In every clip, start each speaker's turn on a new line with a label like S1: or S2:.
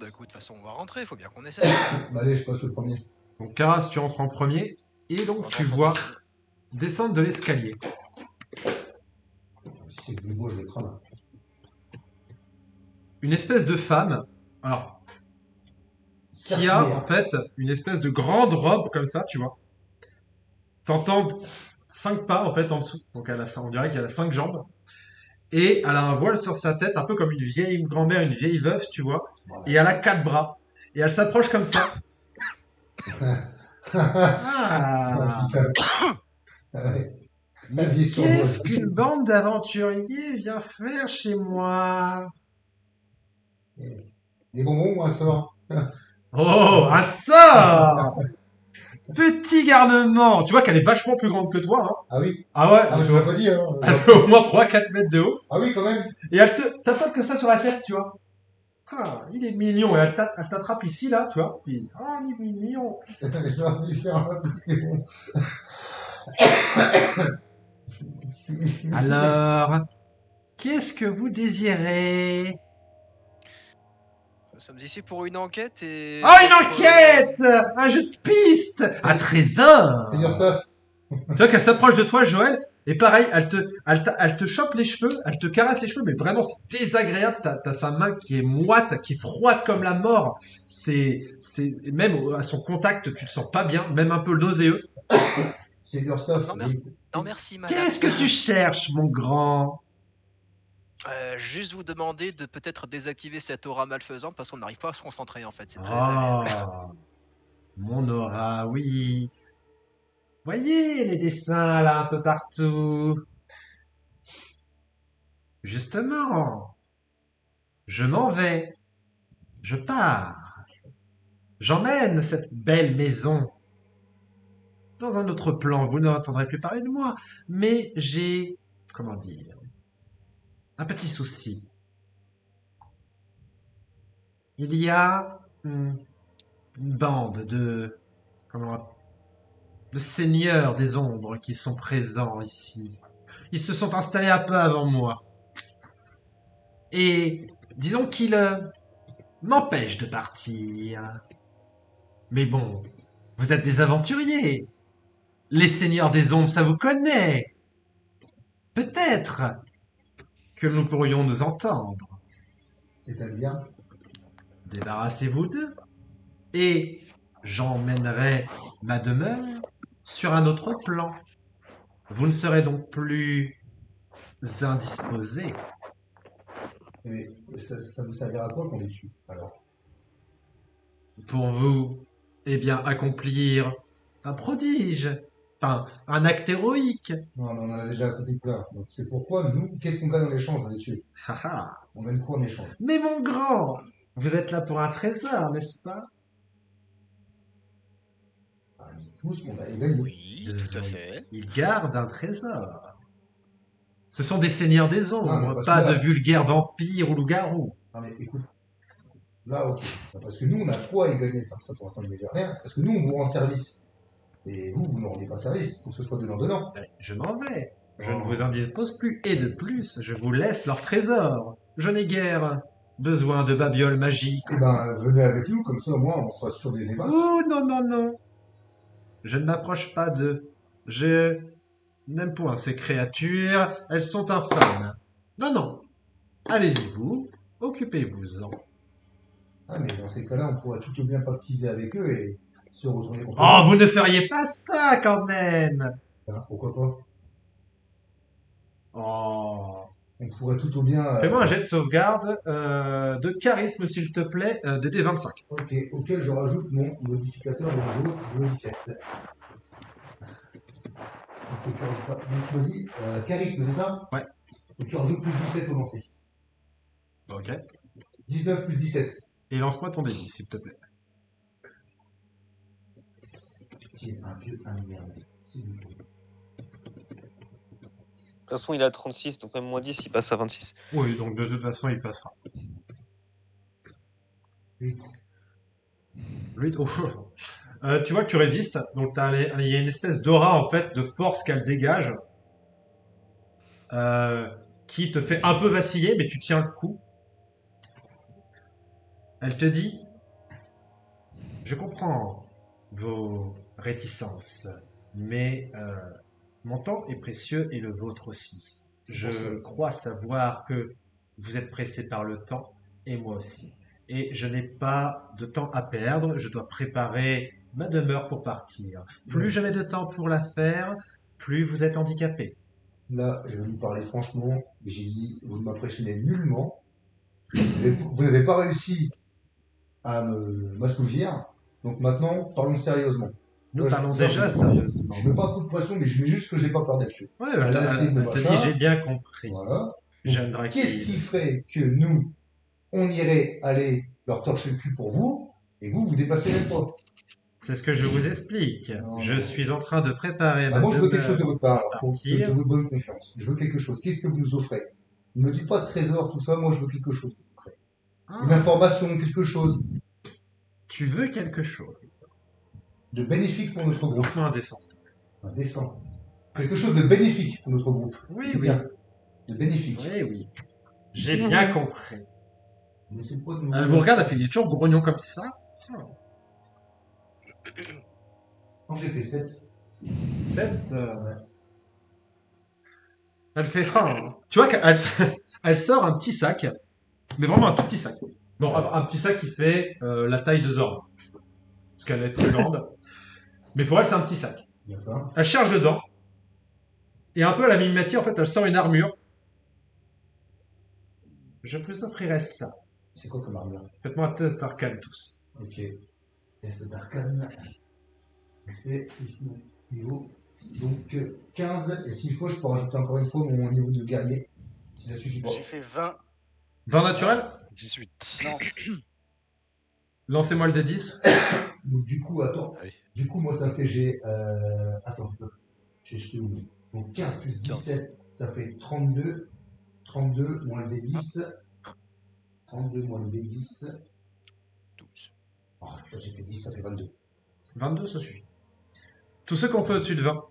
S1: bah écoute, de toute façon, on va rentrer, faut bien qu'on essaye.
S2: Bah, allez, je passe le premier.
S3: Donc Karas, tu entres en premier, et donc
S1: Moi,
S3: tu
S1: j'entre en
S3: vois
S1: deuxième.
S3: descendre de l'escalier
S2: Si c'est plus beau, je le crame.
S3: une espèce de femme, alors, qui a
S2: Cerclé,
S3: en
S2: hein.
S3: fait une espèce de grande robe comme ça, tu vois. T'entends 5 pas en fait en dessous, donc on dirait qu'elle a 5 jambes. Et elle a un voile sur sa tête, un peu comme une vieille grand-mère, une vieille veuve, tu vois.
S2: Voilà.
S3: Et elle a 4 bras. Et elle s'approche comme ça. Ah,
S2: Ouais.
S3: mais
S2: vie sur
S3: qu'est-ce
S2: moi.
S3: qu'une bande d'aventuriers vient faire chez moi?
S2: Des bonbons ou un sort?
S3: Oh, un sort! Petit garnement! Tu vois qu'elle est vachement plus grande que toi, hein.
S2: Ah oui?
S3: Ah ouais,
S2: Ah, mais je l'ai pas dit, hein.
S3: elle fait au moins 3-4 mètres de haut.
S2: Ah oui, quand même.
S3: Et elle te tapote que ça sur la tête, tu vois. Ah, il est mignon. Et elle t'attrape ici, là, tu vois. Puis, oh, il est mignon.
S2: J'ai envie de faire un truc qui est bon.
S3: Alors, qu'est-ce que vous désirez?
S1: Nous sommes ici pour une enquête et...
S3: Oh, une
S1: votre-
S3: enquête! Un jeu de piste! Un trésor!
S2: Seigneur Sof.
S3: Tu vois qu'elle s'approche de toi, Joël, et pareil, elle te chope les cheveux, elle te caresse les cheveux, mais vraiment, c'est désagréable. T'as sa main qui est moite, qui est froide comme la mort. Même à son contact, tu te sens pas bien, même un peu nauséeux.
S2: Seigneur Sof.
S1: Non, merci. Non, merci, madame.
S3: Qu'est-ce que tu cherches, mon grand?
S1: Juste vous demander de peut-être désactiver cette aura malfaisante parce qu'on n'arrive pas à se concentrer en fait, c'est très agréable.
S3: Ah, mon aura, oui. Voyez les dessins là un peu partout. Justement, je m'en vais. Je pars. J'emmène cette belle maison. Dans un autre plan, vous n'entendrez plus parler de moi. Mais j'ai, comment dire, un petit souci. Il y a une bande comment, de seigneurs des ombres qui sont présents ici. Ils se sont installés un peu avant moi. Et disons qu'ils m'empêchent de partir. Mais bon, vous êtes des aventuriers. Les seigneurs des ombres, ça vous connaît. Peut-être que nous pourrions nous entendre.
S2: C'est-à-dire?
S3: Débarrassez-vous d'eux. Et j'emmènerai ma demeure sur un autre plan. Vous ne serez donc plus indisposés.
S2: Mais ça vous servira à quoi qu'on les tue, alors?
S3: Pour vous, eh bien, accomplir un prodige. Enfin, un acte héroïque.
S2: Non, mais on en a déjà accompli plein. Donc c'est pourquoi nous, qu'est-ce qu'on gagne en échange, on les tue?
S3: Haha.
S2: On gagne quoi en échange?
S3: Mais mon grand, vous êtes là pour un trésor, n'est-ce pas?
S2: Ah, on dit tous qu'on a gagné.
S1: Oui, tout à fait.
S3: Ils gardent un trésor. Ce sont des seigneurs des
S2: Non, mais
S3: ombres,
S2: parce
S3: pas
S2: que là-
S3: de vulgaires vampires ou loups-garous.
S2: Non mais écoute, là ok. Parce que nous on a quoi à y gagner, enfin, ça pour l'instant déjà rien. Parce que nous on vous rend service. Et vous, vous ne rendez pas service. Il faut que ce soit donnant-donnant.
S3: Je m'en vais. Je ne
S2: Oh.
S3: vous en dispose plus. Et de plus, je vous laisse leur trésor. Je n'ai guère besoin de babioles magiques.
S2: Eh ben venez avec nous, comme ça au moins on sera sûr des débats.
S3: Oh non, non, non. Je ne m'approche pas d'eux. Je n'aime point ces créatures. Elles sont infâmes. Non, non. Allez-y, vous. Occupez-vous-en.
S2: Ah mais dans ces cas-là, on pourrait tout au bien pactiser avec eux et se retourner contre
S3: Oh,
S2: eux.
S3: vous ne feriez pas ça quand même.
S2: Hein, pourquoi pas?
S3: Oh.
S2: On pourrait tout au bien.
S3: Fais-moi un jet de sauvegarde de charisme, s'il te plaît, de D25.
S2: Ok, auquel je rajoute mon modificateur de niveau de 17. Donc tu rajoutes pas. Donc tu m'as dit charisme, c'est ça?
S3: Ouais.
S2: Donc tu rajoutes plus 17 au lancer.
S3: Ok.
S2: 19 plus 17.
S3: Et lance-moi ton D10, s'il te plaît.
S2: Tiens, un vieux, un merde. S'il vous plaît.
S4: De toute façon, il a 36, donc même moins 10, il passe à 26.
S3: Oui, donc de toute façon, il passera.
S2: 8.
S3: 8. Oh. Tu vois que tu résistes, donc il y a une espèce d'aura, en fait, de force qu'elle dégage, qui te fait un peu vaciller, mais tu tiens le coup. Elle te dit, je comprends vos réticences, mais mon temps est précieux et le vôtre aussi. Je crois savoir que vous êtes pressé par le temps et moi aussi. Et je n'ai pas de temps à perdre, je dois préparer ma demeure pour partir. Plus je mets de temps pour la faire, plus vous êtes handicapé.
S2: Là, je vais vous parler franchement. J'ai dit, vous ne m'impressionnez nullement. Vous n'avez pas réussi à m'assouvir. Donc maintenant, parlons sérieusement.
S3: Nous
S2: Moi,
S3: parlons déjà sérieusement.
S2: Je ne mets pas un coup de poisson, mais je mets juste que j'ai pas peur d'être tué.
S3: Ouais,
S2: Elle a essayé de me
S3: elle te dit,
S2: machin.
S3: j'ai bien compris.
S2: Voilà.
S3: Jeanne Dracul.
S2: Qu'est-ce qui ferait que nous, on irait aller leur torcher le cul pour vous, et vous, vous dépassez même pas?
S3: C'est ce que je vous explique.
S2: Non.
S3: Je suis en train de préparer ma
S2: Moi, je veux quelque
S3: demeure
S2: chose de votre part,
S3: pour
S2: pour
S3: partir.
S2: de votre bonne confiance. Je veux quelque chose. Qu'est-ce que vous nous offrez? Ne me dites pas de trésor, tout ça. Moi, je veux quelque chose.
S3: Ah,
S2: Une information, quelque chose
S3: tu veux quelque chose.
S2: de bénéfique pour notre groupe.
S3: Offre-moi un dessin.
S2: Indécent. Quelque chose de bénéfique pour notre groupe.
S3: Oui,
S2: C'est
S3: oui.
S2: bien. De bénéfique.
S3: Oui, oui. J'ai bien compris.
S2: N'essaie pas de nous-
S3: Elle vous regarde, elle fait, il est toujours grognon comme ça.
S2: Quand j'ai fait 7,
S3: 7. Elle fait faim. Tu vois qu'elle elle sort un petit sac, mais vraiment un tout petit sac. Bon, un petit sac qui fait la taille de Zorn. Parce qu'elle est plus grande. Mais pour elle, c'est un petit sac.
S2: d'accord.
S3: Elle charge dedans. Et un peu à la mimimati, en fait, elle sort une armure. Je vous offrirai ça.
S2: C'est quoi comme armure?
S3: Faites-moi un test d'arcane tous.
S2: Ok. Test d'arcane. C'est niveau. Donc 15. Et s'il faut, je peux rajouter encore une fois mon niveau de guerrier. Si ça suffit pas.
S5: J'ai fait 20.
S3: 20 naturel.
S6: 18.
S5: Non,
S3: Lancez-moi le D10.
S2: Donc du coup, attends.
S6: Ah oui.
S2: Du coup, moi, ça fait, attends, j'ai jeté où? Donc 15 plus 17, ça fait 32. 32 moins le D10. 32 moins le D10.
S6: 12.
S2: Oh putain, j'ai fait 10, ça fait 22.
S3: 22, ça suffit. Tous ceux qui ont fait au-dessus de 20.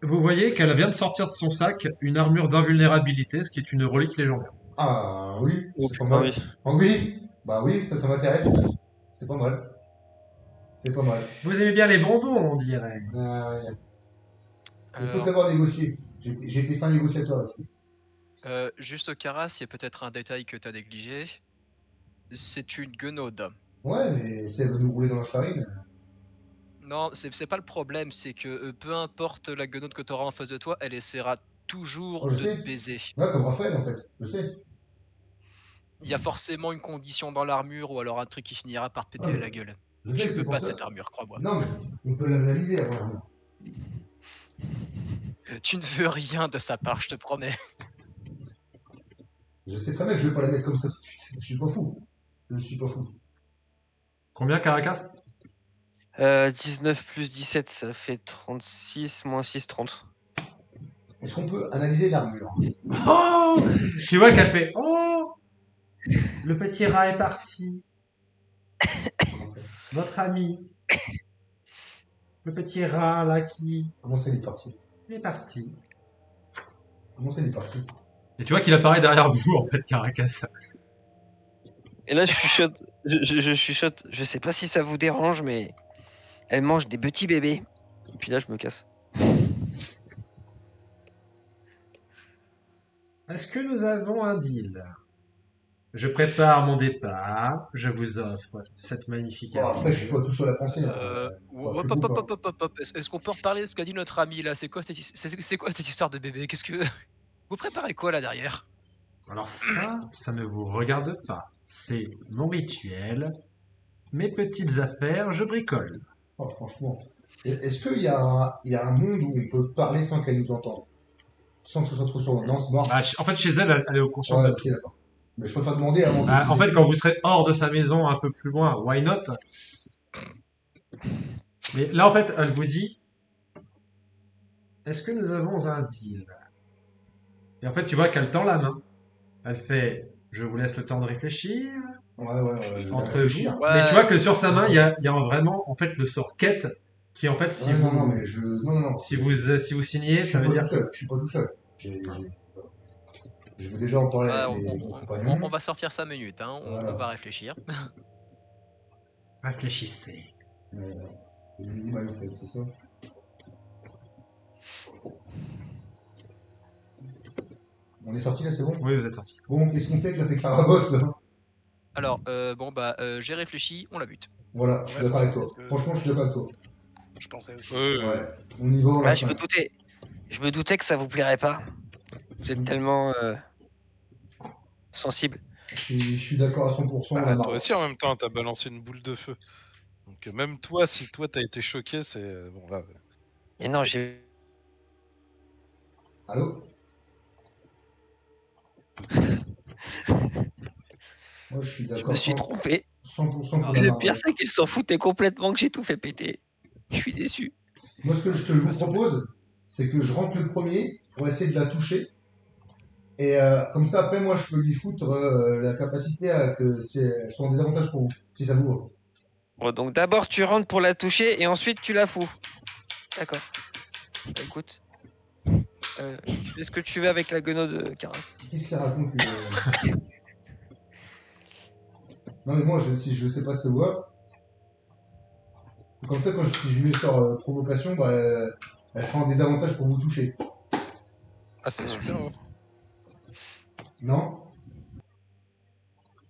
S3: Vous voyez qu'elle vient de sortir de son sac une armure d'invulnérabilité, ce qui est une relique légendaire.
S2: Ah oui, c'est pas
S4: Ah
S2: mal.
S4: oui.
S2: Ah oui, bah oui, ça m'intéresse. C'est pas mal. C'est pas mal.
S3: Vous aimez bien les bonbons, on dirait.
S2: Il faut
S1: Alors,
S2: savoir négocier. J'ai été fin négociateur là-dessus.
S1: juste Caras, il y a peut-être un détail que tu as négligé. C'est une guenaude.
S2: Ouais, mais si elle veut nous rouler dans la farine.
S1: Non, c'est pas le problème, c'est que peu importe la guenaude que tu auras en face de toi, elle essaiera toujours
S2: Oh, je
S1: de
S2: sais.
S1: te baiser.
S2: Ouais, comme Raphaël en fait, je sais.
S1: Il y a forcément une condition dans l'armure ou alors un truc qui finira par te péter
S2: Ouais.
S1: la gueule.
S2: Je sais,
S1: Tu
S2: c'est
S1: veux
S2: pour
S1: pas
S2: ça.
S1: cette armure, crois-moi.
S2: Non, mais on peut l'analyser avant l'armure.
S1: Tu ne veux rien de sa part, je te promets.
S2: Je sais très bien que je vais pas la mettre comme ça tout de suite. Je suis pas fou. Je ne suis pas fou.
S3: Combien, Caracas?
S4: 19 plus 17, ça fait 36, moins 6, 30.
S2: Est-ce qu'on peut analyser l'armure?
S3: Oh! Tu vois qu'elle fait oh! Le petit rat est parti. Votre ami. Le petit rat là qui
S2: Comment ça, il est parti?
S3: il est parti.
S2: Comment ça, il est parti?
S3: Et tu vois qu'il apparaît derrière vous en fait, Caracas.
S4: Et là, je chuchote. Je chuchote. Je sais pas si ça vous dérange, mais elle mange des petits bébés. Et puis là, je me casse.
S3: Est-ce que nous avons un deal? Je prépare mon départ. Je vous offre cette magnifique
S2: Bon,
S3: armure.
S2: après, je suis pas tout seul à penser. Hein.
S1: Hop,
S2: plus
S1: hop,
S2: beau,
S1: hop, hop, hop, hop. Est-ce qu'on peut reparler de ce qu'a dit notre ami là? C'est quoi cette histoire de bébé? Qu'est-ce que. Vous préparez quoi là derrière?
S3: Alors ça ne vous regarde pas. C'est mon rituel. Mes petites affaires, je bricole.
S2: Oh, franchement. Est-ce qu'il y a un monde où on peut parler sans qu'elle nous entende? Sans que ce soit trop sur. Non, c'est mort.
S3: Bah, en fait, chez elle, elle est au conscient
S2: Ouais,
S3: de
S2: ok, d'accord. Mais je préfère demander avant
S3: Bah,
S2: de.
S3: en fait, quand vous serez hors de sa maison, un peu plus loin, why not? Mais là, en fait, elle vous dit, est-ce que nous avons un deal? Et en fait, tu vois qu'elle tend la main. Elle fait, je vous laisse le temps de réfléchir
S2: Ouais, je vais
S3: entre
S2: réfléchir.
S3: vous.
S1: Ouais.
S3: Mais tu vois que sur sa main, il y a vraiment, en fait, le sort quête qui, en fait, si
S2: Ouais,
S3: vous,
S2: non, mais je. Non.
S3: si vous signez,
S2: Je
S3: ça
S2: suis
S3: veut
S2: pas
S3: dire
S2: tout seul. Je suis pas tout seul. Je vais déjà en parler
S1: Ah,
S2: avec mes
S1: on
S2: compagnons.
S1: va sortir 5 minutes, hein,
S2: Voilà.
S1: on va réfléchir.
S3: Réfléchissez.
S2: Le minimal, en fait, c'est ça. On est sorti là, c'est bon?
S3: Oui, vous êtes sorti.
S2: Bon, qu'est-ce qu'on fait que la fait Carabosse là?
S1: Alors, bon, bah, j'ai réfléchi, on la bute.
S2: Voilà, je suis d'accord avec toi.
S6: parce que-
S2: Franchement, je suis d'accord avec toi.
S6: Je pensais aussi.
S2: Ouais, on y va, on
S4: Ouais,
S2: la
S4: je me
S2: fait.
S4: doutais. Je me doutais que ça vous plairait pas. Vous êtes tellement sensible.
S2: Je suis d'accord à 100%. on
S6: Bah,
S2: la
S6: toi
S2: marre.
S6: aussi, en même temps, t'as balancé une boule de feu. Donc, même toi, si toi t'as été choqué, c'est. Bon, là.
S4: Et non, j'ai.
S2: Allô? Moi, je suis
S4: Je
S2: d'accord
S4: me suis
S2: 100%,
S4: trompé.
S2: 100% pour
S4: Et
S2: la
S4: le
S2: marre.
S4: pire, c'est qu'ils s'en foutaient complètement que j'ai tout fait péter. Je suis déçu.
S2: Moi, ce que je te
S1: De toute façon,
S2: propose, c'est que je rentre le premier pour essayer de la toucher. Et comme ça, après, moi, je peux lui foutre la capacité à que elles soient en désavantage pour vous, si ça vous va.
S4: Bon, donc d'abord tu rentres pour la toucher et ensuite tu la fous. D'accord. Bah, écoute. Tu fais ce que tu veux avec la guenaude de Caras.
S2: Qu'est-ce qu'il raconte lui Non, mais moi, si je sais pas si ça vous va. Comme ça, si je lui sors provocation, bah, elle sera en désavantage pour vous toucher.
S6: Ah, c'est super. Hein.
S2: Non?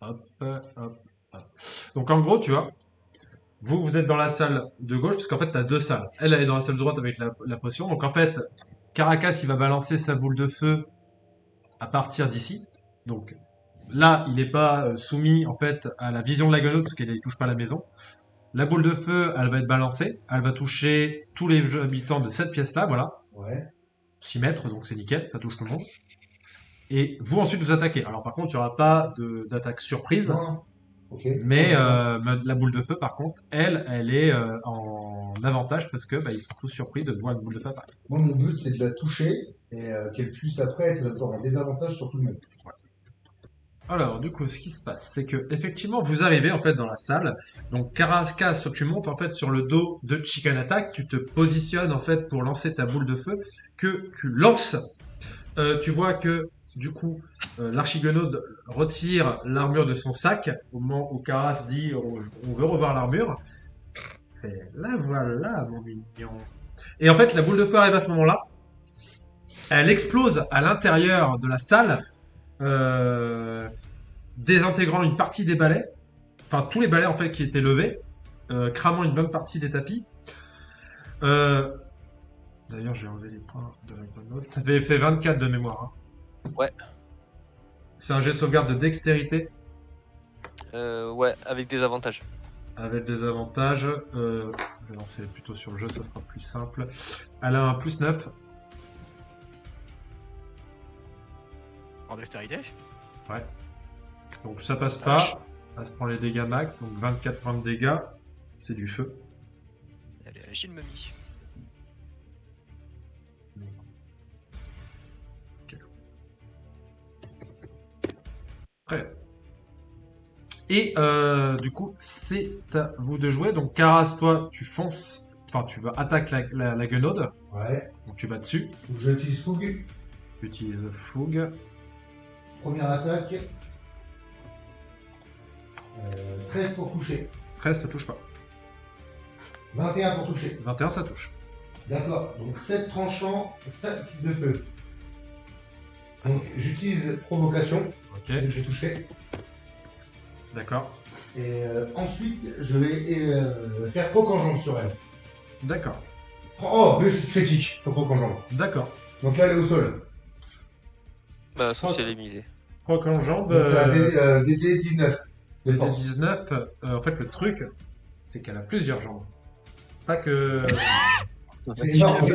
S3: Hop, hop. Donc en gros, tu vois, vous êtes dans la salle de gauche, parce qu'en fait, tu as deux salles. Elle est dans la salle de droite avec la potion. Donc en fait, Caracas, il va balancer sa boule de feu à partir d'ici. Donc là, il n'est pas soumis en fait à la vision de la gueule parce qu'elle ne touche pas la maison. La boule de feu, elle va être balancée. Elle va toucher tous les habitants de cette pièce-là, voilà.
S2: Ouais.
S3: 6 mètres, donc c'est nickel, ça touche tout le monde. Et vous ensuite vous attaquez. Alors par contre, il n'y aura pas d'attaque surprise.
S2: Non. Ok.
S3: Mais la boule de feu, par contre, elle est en avantage parce que ils sont tous surpris de voir une boule de feu apparaître.
S2: Moi, mon but, c'est de la toucher et qu'elle puisse après être en désavantage sur tout le monde.
S3: Alors, du coup, ce qui se passe, c'est que effectivement, vous arrivez en fait dans la salle. Donc, Caracas, tu montes en fait sur le dos de Chicken Attack. Tu te positionnes en fait pour lancer ta boule de feu que tu lances. Tu vois que du coup, l'archigonaude retire l'armure de son sac au moment où Caras dit on veut revoir l'armure. Il fait la voilà, mon mignon. Et en fait, la boule de feu arrive à ce moment-là. Elle explose à l'intérieur de la salle, désintégrant une partie des balais, enfin tous les balais en fait qui étaient levés, cramant une bonne partie des tapis. D'ailleurs, j'ai enlevé les points de la bonne note. Ça avait fait 24 de mémoire. Hein.
S4: Ouais.
S3: C'est un jet de sauvegarde de dextérité.
S4: Ouais, avec des avantages.
S3: Avec des avantages. Je vais lancer plutôt sur le jeu, ça sera plus simple. Elle a un plus 9.
S1: En dextérité.
S3: Ouais. Donc ça passe pas. Elle se prend les dégâts max, donc 24 points de dégâts. C'est du feu.
S1: Elle est agile, mamie.
S3: Très. Et du coup, c'est à vous de jouer. Donc Caras, toi, tu fonces. Enfin, tu vas attaquer la guenaude.
S2: Ouais.
S3: Donc tu vas dessus.
S2: Donc, j'utilise fougue.
S3: Tu utilises fougue.
S2: Première attaque. 13 pour toucher.
S3: 13, ça touche pas.
S2: 21 pour toucher.
S3: 21, ça touche.
S2: D'accord. Donc 7 tranchants, 7 de feu. Donc j'utilise provocation.
S3: Ok,
S2: Donc j'ai touché.
S3: d'accord.
S2: Et ensuite, je vais faire croc en jambe sur elle.
S3: D'accord.
S2: Oh, réussite critique sur croc en jambe.
S3: D'accord.
S2: Donc là, elle est au sol.
S4: Bah, ça, c'est misé.
S3: Croc en jambe.
S2: Donc DD 19 de
S3: DD
S2: force.
S3: 19. En fait, le truc, c'est qu'elle a plusieurs jambes. Pas que.
S2: C'est énorme.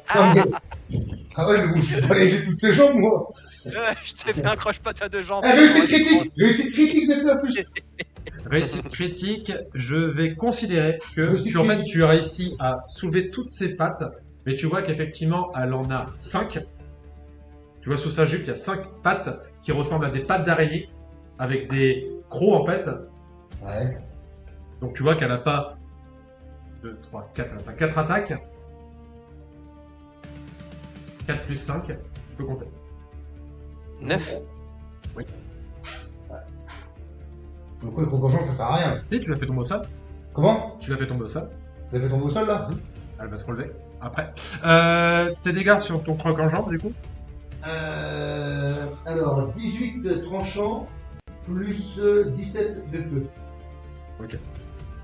S2: Ah ouais, mais bon, je suis pas léger toutes ses jambes, moi.
S1: Je t'ai fait un croche-patte à deux jambes.
S2: Ah, réussite critique. Réussite critique, j'ai fait en plus.
S3: Réussite critique, je vais considérer que
S2: Réussite
S3: en fait,
S2: critique.
S3: tu as réussi à soulever toutes ses pattes, mais tu vois qu'effectivement, elle en a 5. Tu vois, sous sa jupe, il y a 5 pattes qui ressemblent à des pattes d'araignée, avec des crocs en fait.
S2: Ouais.
S3: Donc tu vois qu'elle n'a pas 2, 3, 4, elle a pas 4 attaques. 4 plus 5, tu peux compter.
S4: 9.
S2: Donc quoi, croc-en-jambe, ça sert à rien.
S3: Et tu l'as fait tomber au sol.
S2: Comment?
S3: Tu l'as fait tomber au sol.
S2: Vous avez fait tomber au sol là?
S3: Elle va se relever. Après. Tes dégâts sur ton croc en jambe, du coup.
S2: Alors, 18 tranchants plus 17 de feu.
S3: Ok.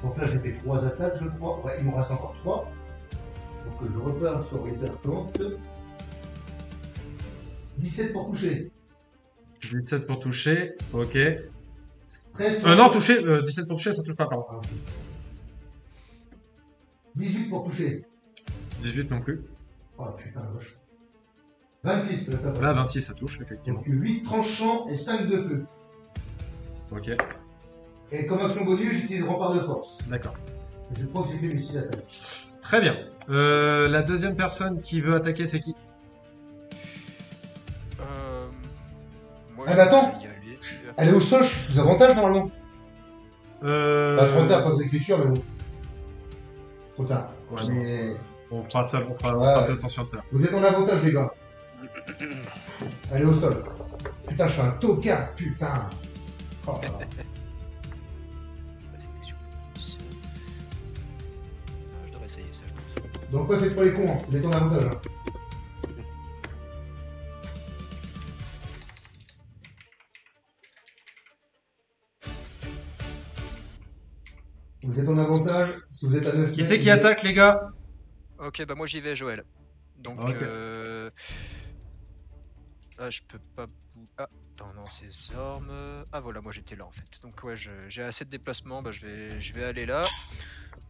S2: Donc là, j'ai fait 3 attaques, je crois. Ouais, il m'en reste encore 3. Donc je repars sur les percantes. 17 pour toucher.
S3: 17 pour toucher. Ok.
S2: 13
S3: Non, toucher. 17 pour toucher, ça touche pas, pardon.
S2: Ah, ok. 18 pour toucher.
S3: 18 non plus.
S2: Oh putain, la vache. 26, là, ça va.
S3: Là, 26, ça touche, effectivement.
S2: Donc 8 tranchants et 5 de feu.
S3: Ok.
S2: Et comme action bonus, j'utilise rempart de force.
S3: D'accord.
S2: Je crois que j'ai fait mes 6 attaques.
S3: Très bien. La deuxième personne qui veut attaquer, c'est qui?
S1: Moi,
S2: Ah,
S1: je
S2: mais attends.
S1: vais y aller.
S2: Elle est au sol, je suis sous avantage normalement. Pas trop tard,
S3: Ouais,
S2: pas d'écriture, mais bon. Trop tard.
S3: Ouais,
S2: Mais
S3: on fera ça, on fera
S2: Ouais.
S3: plus attention tout à l'heure.
S2: vous êtes en avantage, les gars. Elle est au sol. Putain, je suis un tocard, putain. Oh là là.
S1: Je devrais essayer ça, je pense.
S2: Donc, quoi, faites pas les cons, hein. Vous êtes en avantage. Hein. Vous êtes en avantage si vous êtes à 9
S3: Qui c'est qui attaque, les gars?
S1: Ok, bah moi j'y vais, Joël. Donc,
S3: Ok.
S1: ah, je peux pas. Ah, attends, non, c'est armes. Ah, voilà, moi j'étais là en fait. Donc, ouais, j'ai assez de déplacement, bah je vais aller là.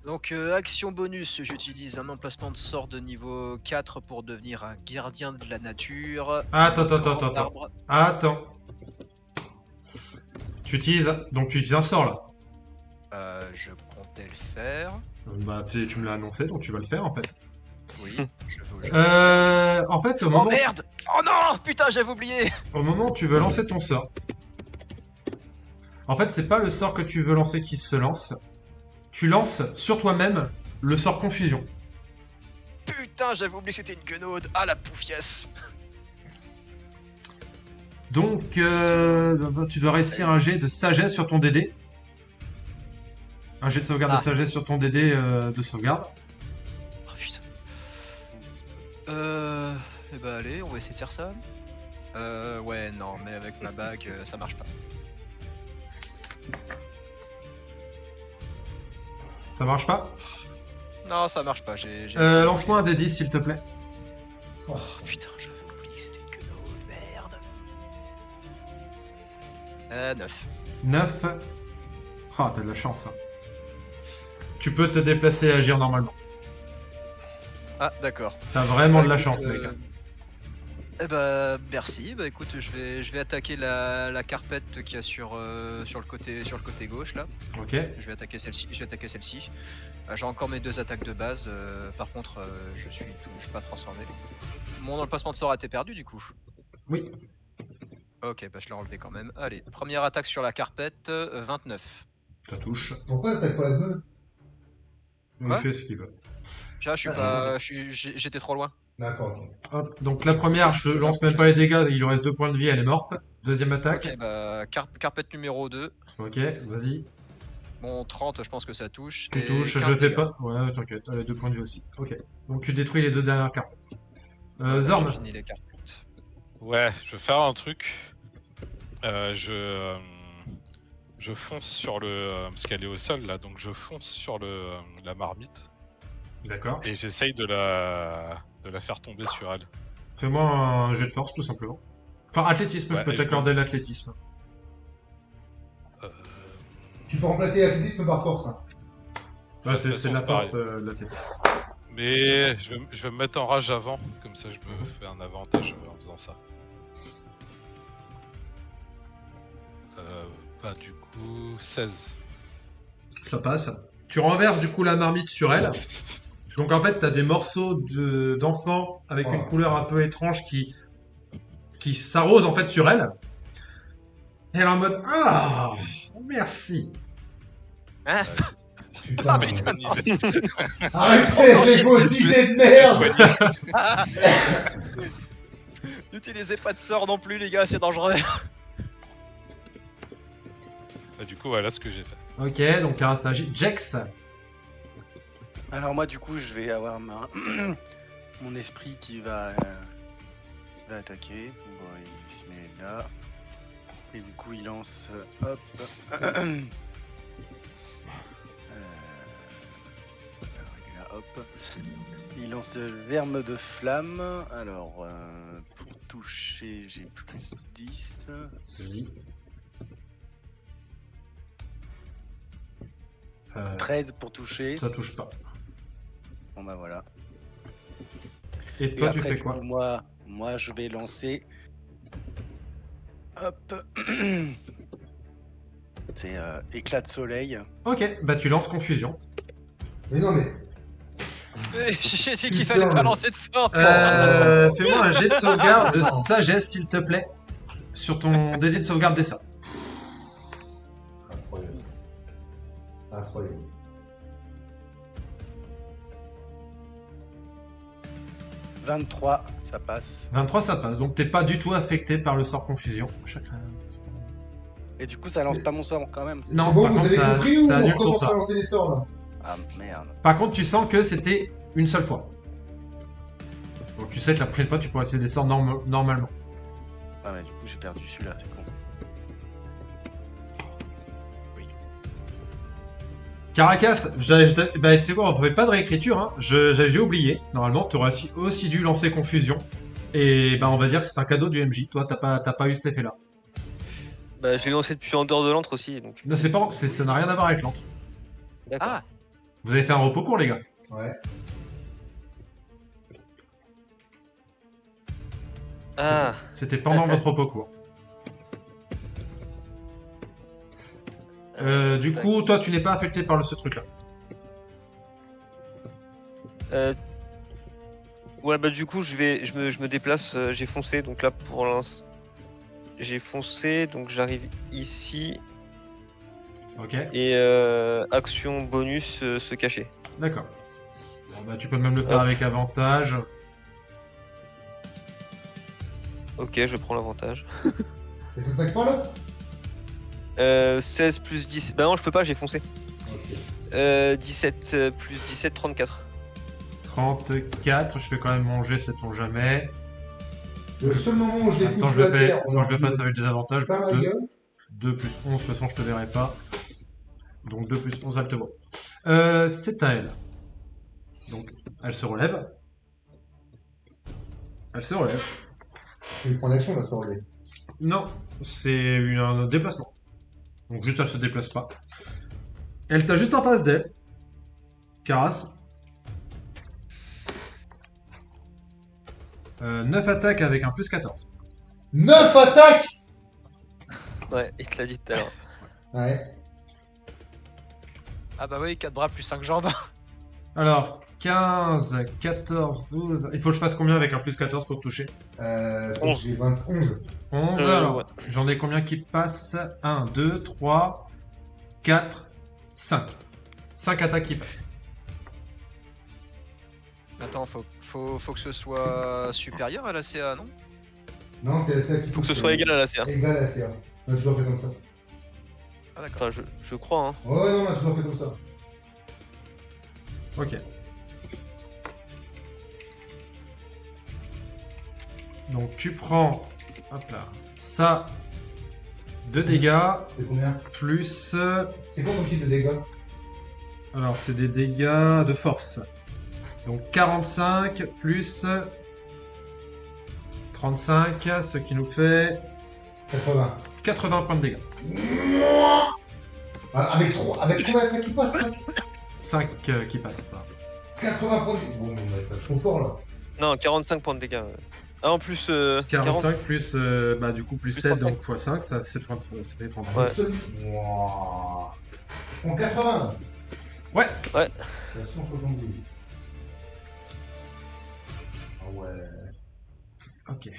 S1: Donc, action bonus, j'utilise un emplacement de sort de niveau 4 pour devenir un gardien de la nature.
S3: Attends.
S1: Grand arbre.
S3: Attends. Tu utilises un sort là.
S1: Je comptais le faire.
S3: Bah tu me l'as annoncé, donc tu vas le faire en fait.
S1: Oui, je veux.
S3: En fait,
S1: Oh merde! Oh non! Putain, j'avais oublié!
S3: au moment où tu veux lancer ton sort, en fait, c'est pas le sort que tu veux lancer qui se lance. Tu lances sur toi-même le sort confusion.
S1: Putain, j'avais oublié que c'était une guenaude! Ah la poufiasse!
S3: Donc, tu dois réussir un jet de sagesse sur ton DD. Un jet de sauvegarde de
S1: Ah.
S3: sagesse sur ton DD de sauvegarde.
S1: Oh putain. Eh bah allez, on va essayer de faire ça. Ouais, non, mais avec ma bague, ça marche pas.
S3: Ça marche pas?
S1: Non, ça marche pas, j'ai...
S3: Lance-moi un D10 s'il te plaît.
S1: Oh putain, j'avais oublié que c'était une guenaude, merde. 9.
S3: 9. Ah, t'as de la chance. Hein. Tu peux te déplacer et agir normalement.
S1: Ah, d'accord.
S3: T'as vraiment de la
S1: Écoute,
S3: chance, mec.
S1: Eh bah merci, bah écoute, je vais attaquer la carpette qu'il y a sur le côté gauche là.
S3: Ok.
S1: Je vais attaquer celle-ci. J'ai encore mes 2 attaques de base. Par contre, je suis pas transformé. Mon emplacement de sort a été perdu du coup.
S3: Oui.
S1: Ok, bah je l'ai enlevé quand même. Allez, première attaque sur la carpette, 29.
S3: Ça touche.
S2: Pourquoi t'attaques pas la gueule?
S3: Il
S1: Quoi
S3: fait ce qu'il veut.
S1: J'étais trop loin.
S2: D'accord, ok.
S3: Hop, donc la première, je lance même pas les dégâts, il lui reste 2 points de vie, elle est morte. Deuxième attaque.
S1: Ok, bah carpette numéro 2.
S3: Ok, vas-y.
S1: Bon, 30, je pense que ça touche.
S3: Tu
S1: et
S3: touches,
S1: 15
S3: je fais
S1: dégâts.
S3: pas. Ouais, t'inquiète, elle a 2 points de vie aussi. Ok. Donc tu détruis les 2 dernières cartes.
S1: J'ai
S3: Zorn.
S1: fini les carpettes.
S6: Ouais, je vais faire un truc. Je fonce sur le... parce qu'elle est au sol là, donc je fonce sur la marmite
S3: D'accord.
S6: et j'essaye de la faire tomber sur elle.
S3: Fais-moi un jet de force tout simplement. Enfin, athlétisme,
S6: Ouais,
S3: je peux
S6: je
S3: t'accorder l'athlétisme.
S2: Tu peux remplacer l'athlétisme par force. Hein.
S3: Ouais, c'est
S6: façon,
S3: de la
S6: c'est
S3: force,
S6: pareil.
S3: l'athlétisme.
S6: Mais je vais me mettre en rage avant, comme ça je me fais un avantage en faisant ça. Bah du coup 16.
S3: Ça passe. Tu renverses du coup la marmite sur elle. Donc en fait, t'as des morceaux d'enfants avec une couleur un peu étrange qui s'arrosent en fait sur elle. Et elle est en mode ah merci.
S1: Hein?
S2: Putain,
S1: Ah, putain,
S6: Bonne idée.
S2: arrêtez les vos idées de merde.
S1: N'utilisez pas de sort non plus, les gars, c'est dangereux.
S6: Bah, du coup, voilà ce que j'ai fait.
S3: Ok, donc Karas agit. Jex.
S5: Alors moi du coup je vais avoir mon esprit qui va attaquer. Bon, il se met là. Et du coup il lance hop. Là, hop. Il lance verme de flamme. Alors pour toucher j'ai plus 10.
S3: Oui.
S5: 13 pour toucher.
S3: Ça touche pas.
S5: Bon bah voilà.
S3: Et
S5: Et
S3: toi, tu
S5: après
S3: fais
S5: du
S3: quoi?
S5: coup, moi je vais lancer. Hop. C'est éclat de soleil.
S3: Ok, bah tu lances confusion.
S2: Mais non, mais.
S1: J'ai dit qu'il fallait pas lancer de sort.
S3: Fais-moi un jet de sauvegarde de sagesse, s'il te plaît, sur ton DD de sauvegarde des sorts.
S2: Incroyable. Incroyable.
S5: « 23, ça passe.
S3: 23, ça passe. Donc t'es pas du tout affecté par le sort confusion. Chacun.
S5: Et du coup, ça lance pas mon sort quand même.
S3: Non,
S2: C'est bon,
S3: par
S2: vous
S3: contre,
S2: avez
S3: ça,
S2: compris ou
S3: ça
S2: on
S3: annule ton
S2: commence à
S3: sort.
S2: lancer les sorts là?
S5: Ah merde.
S3: Par contre, tu sens que c'était une seule fois. Donc tu sais que la prochaine fois, tu pourras utiliser des sorts normalement.
S5: Ah mais du coup, j'ai perdu celui-là, c'est con.
S3: Caracas, bah, tu sais quoi, on ne fait pas de réécriture, hein. J'ai oublié. Normalement, tu aurais aussi dû lancer confusion. Et bah, on va dire que c'est un cadeau du MJ. Toi, t'as pas eu cet effet-là.
S4: Bah, je l'ai lancé depuis en dehors de l'antre aussi, donc.
S3: Non, ça n'a rien à voir avec l'antre.
S4: D'accord.
S1: Ah,
S3: Vous avez fait un repos court, les gars.
S2: Ouais.
S4: Ah,
S3: C'était pendant votre repos court. Du
S4: tac.
S3: coup, toi, tu n'es pas affecté par ce truc-là.
S4: Ouais, bah du coup, je me déplace, j'ai foncé, donc là pour l'instant. J'ai foncé, donc j'arrive ici,
S3: Ok,
S4: et action bonus, se cacher.
S3: d'accord. Bon, bah, tu peux même le faire
S4: Hop.
S3: avec avantage.
S4: Ok, je prends l'avantage.
S2: Et t'attaques pas là?
S4: 16 plus 10. Bah non, je peux pas, j'ai foncé.
S2: Ok.
S4: 17 plus 17, 34.
S3: 34, je fais quand même manger, sait-on jamais.
S2: Le seul moment où je l'ai
S3: Attends,
S2: foutu
S3: je
S2: à
S3: le fais,
S2: terre,
S3: faut que je le fasse avec des avantages.
S2: pas ma
S3: 2,
S2: gueule.
S3: 2 plus 11, de toute façon, je te verrai pas. Donc 2 plus 11, elle te voit. C'est à elle. Donc, elle se relève. Elle se relève.
S2: C'est une point d'action là sur le.
S3: Non, c'est un déplacement. Donc juste elle se déplace pas. Elle t'a juste en face d'elle. Caras. 9 attaques avec un plus 14.
S2: 9 attaques.
S4: Ouais, il te l'a dit tout à l'heure.
S2: Ouais.
S1: ah bah oui, 4 bras plus 5 jambes.
S3: Alors, 15, 14, 12. Il faut que je fasse combien avec un plus 14 pour te toucher?
S2: Faut que
S4: 11.
S2: j'ai 11.
S3: 11.
S4: Ouais.
S3: Alors, j'en ai combien qui passent? 1, 2, 3, 4, 5. 5 attaques qui passent.
S1: Attends, faut que ce soit supérieur à la CA, non?
S2: Non, c'est la CA qui
S4: Faut que ce
S2: touche,
S4: soit égal à la CA.
S2: Égal à la CA. On a toujours fait comme ça.
S1: Ah d'accord.
S4: Enfin, je crois, hein.
S2: Ouais, non, on a toujours fait comme ça.
S3: Ok. Donc tu prends, hop là, ça, 2 dégâts,
S2: C'est combien?
S3: plus...
S2: C'est quoi ton type de dégâts?
S3: Alors c'est des dégâts de force. Donc 45 plus 35, ce qui nous fait
S2: 80.
S3: 80 points de dégâts.
S2: Ah, avec combien d'attaques qui passent? 5
S3: 5 qui passent.
S2: 80 points de. Bon, on va pas trop fort là.
S4: Non, 45 points de dégâts. Ouais. Ah, en plus,
S3: 45 plus, bah du coup plus
S4: Plus
S3: 7,
S4: 35.
S3: donc x 5, ça, ça fait 35.
S4: Ouais.
S2: Wouah. Je prends 80 là.
S3: Ouais.
S4: Ouais.
S2: C'est à 172. Ah ouais.
S3: Ok.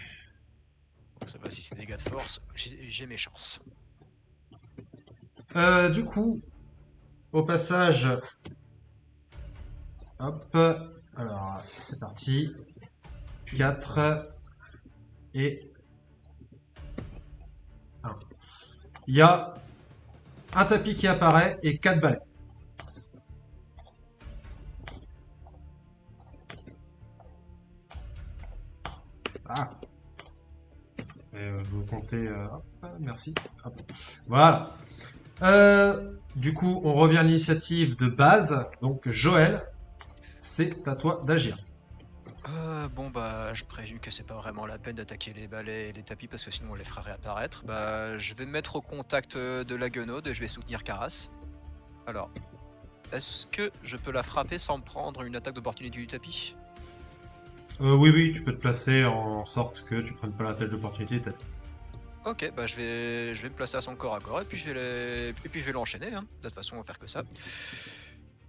S1: Ça va, si c'est des dégâts de force, j'ai mes chances.
S3: Du coup, au passage, hop, alors c'est parti. 4, et 1. Il y a un tapis qui apparaît et 4 balais. Ah. Et vous comptez... hop, merci. Hop. Voilà. Du coup, on revient à l'initiative de base. Donc, Joël, c'est à toi d'agir.
S1: Bon bah je présume que c'est pas vraiment la peine d'attaquer les balais et les tapis parce que sinon on les fera réapparaître. Bah je vais me mettre au contact de la guenaude et je vais soutenir Karas. Alors, est-ce que je peux la frapper sans me prendre une attaque d'opportunité du tapis?
S3: Oui, tu peux te placer en sorte que tu prennes pas la tête d'opportunité.
S1: Ok, bah je vais me placer à son corps à corps et puis je vais l'enchaîner. Hein. De toute façon on va faire que ça.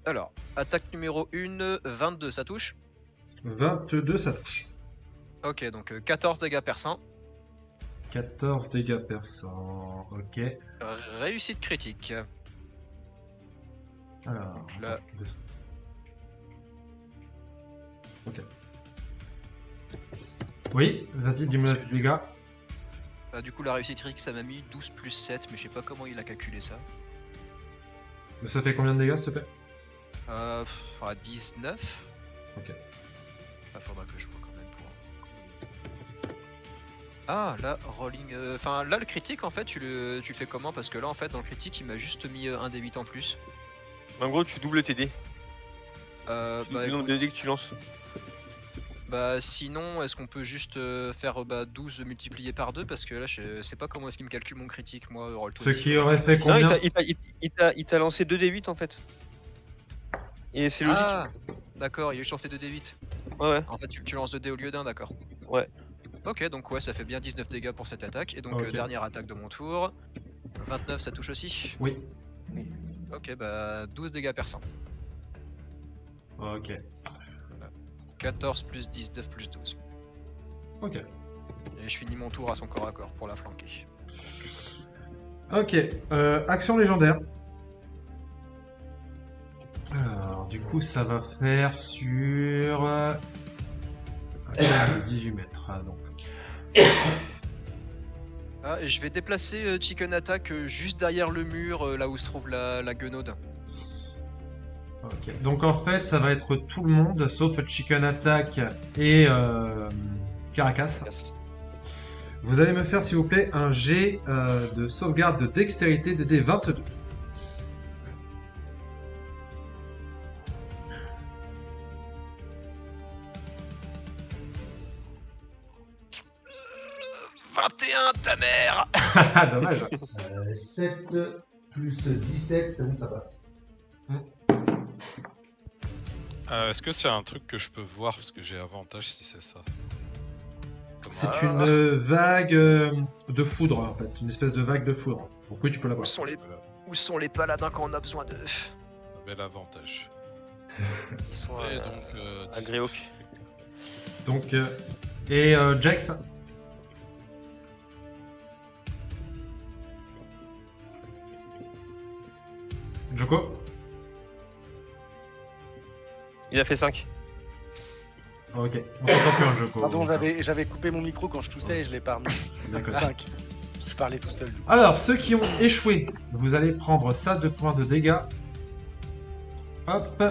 S1: Alors, attaque numéro 1, 22, ça touche?
S3: 22, ça touche.
S1: Ok, donc 14 dégâts perçants.
S3: 14 dégâts perçants. Ok.
S1: Réussite critique.
S3: Alors.
S1: Donc là-
S3: attends, ok. Oui, vas-y, dis-moi les dégâts.
S1: Bah, du coup la réussite critique ça m'a mis 12 plus 7, mais je sais pas comment il a calculé ça.
S3: Mais ça fait combien de dégâts, s'il te plaît?
S1: 19.
S3: Ok.
S1: Faudra que je vois quand même pour... Ah là, rolling... Enfin là le critique en fait tu le fais comment? Parce que là en fait dans le critique il m'a juste mis un des 8 en plus.
S4: En gros, tu doubles tes dés.
S1: Bah,
S4: Le nombre
S1: écoute,
S4: de dés que tu lances.
S1: bah sinon est-ce qu'on peut juste faire 12 multiplié par 2? Parce que là je sais pas comment est-ce qu'il me calcule mon critique moi.
S3: Ce qui aurait fait
S4: Non,
S3: combien?
S4: il t'a lancé 2d8 en fait. Et c'est logique.
S1: Ah d'accord, il a juste lancé 2d8.
S4: Ouais.
S1: En fait tu lances 2 dés au lieu d'un, d'accord.
S4: Ouais.
S1: Ok, donc ouais ça fait bien 19 dégâts pour cette attaque. Et donc
S3: Ok.
S1: dernière attaque de mon tour. 29 ça touche aussi.
S3: Oui.
S1: Ok bah 12 dégâts perçants.
S3: Ok.
S1: 14 plus 19 plus 12.
S3: Ok.
S1: Et je finis mon tour à son corps à corps pour la flanquer.
S3: Ok. Action légendaire. Alors, du coup, ça va faire sur... 18 mètres. Ah, donc.
S1: Ah, et je vais déplacer Chicken Attack juste derrière le mur, là où se trouve la guenaude.
S3: Ok. Donc, en fait, ça va être tout le monde, sauf Chicken Attack et Caracas. Vous allez me faire, s'il vous plaît, un jet de sauvegarde de dextérité DD 22.
S1: « 21, ta mère !»
S3: Dommage.
S2: 7 plus 17, c'est bon, ça passe.
S6: Est-ce que c'est un truc que je peux voir parce que j'ai avantage si c'est ça?
S3: C'est une vague de foudre, en fait. Une espèce de vague de foudre. Donc oui, tu peux
S1: Où
S3: l'avoir.
S1: sont les,
S6: Voilà,
S1: où sont les paladins quand on a besoin d'eux?
S6: bel avantage.
S4: Ils sont
S6: Et donc,
S4: à Gréoc.
S3: Donc, Jax. Joko.
S4: Il a fait 5.
S3: Ok. On t'entend plus un Joko.
S5: Pardon, j'avais coupé mon micro quand je toussais et je l'ai pas remis.
S3: D'accord.
S5: 5. Je parlais tout seul. Du coup.
S3: Alors, ceux qui ont échoué, vous allez prendre ça de points de dégâts. Hop.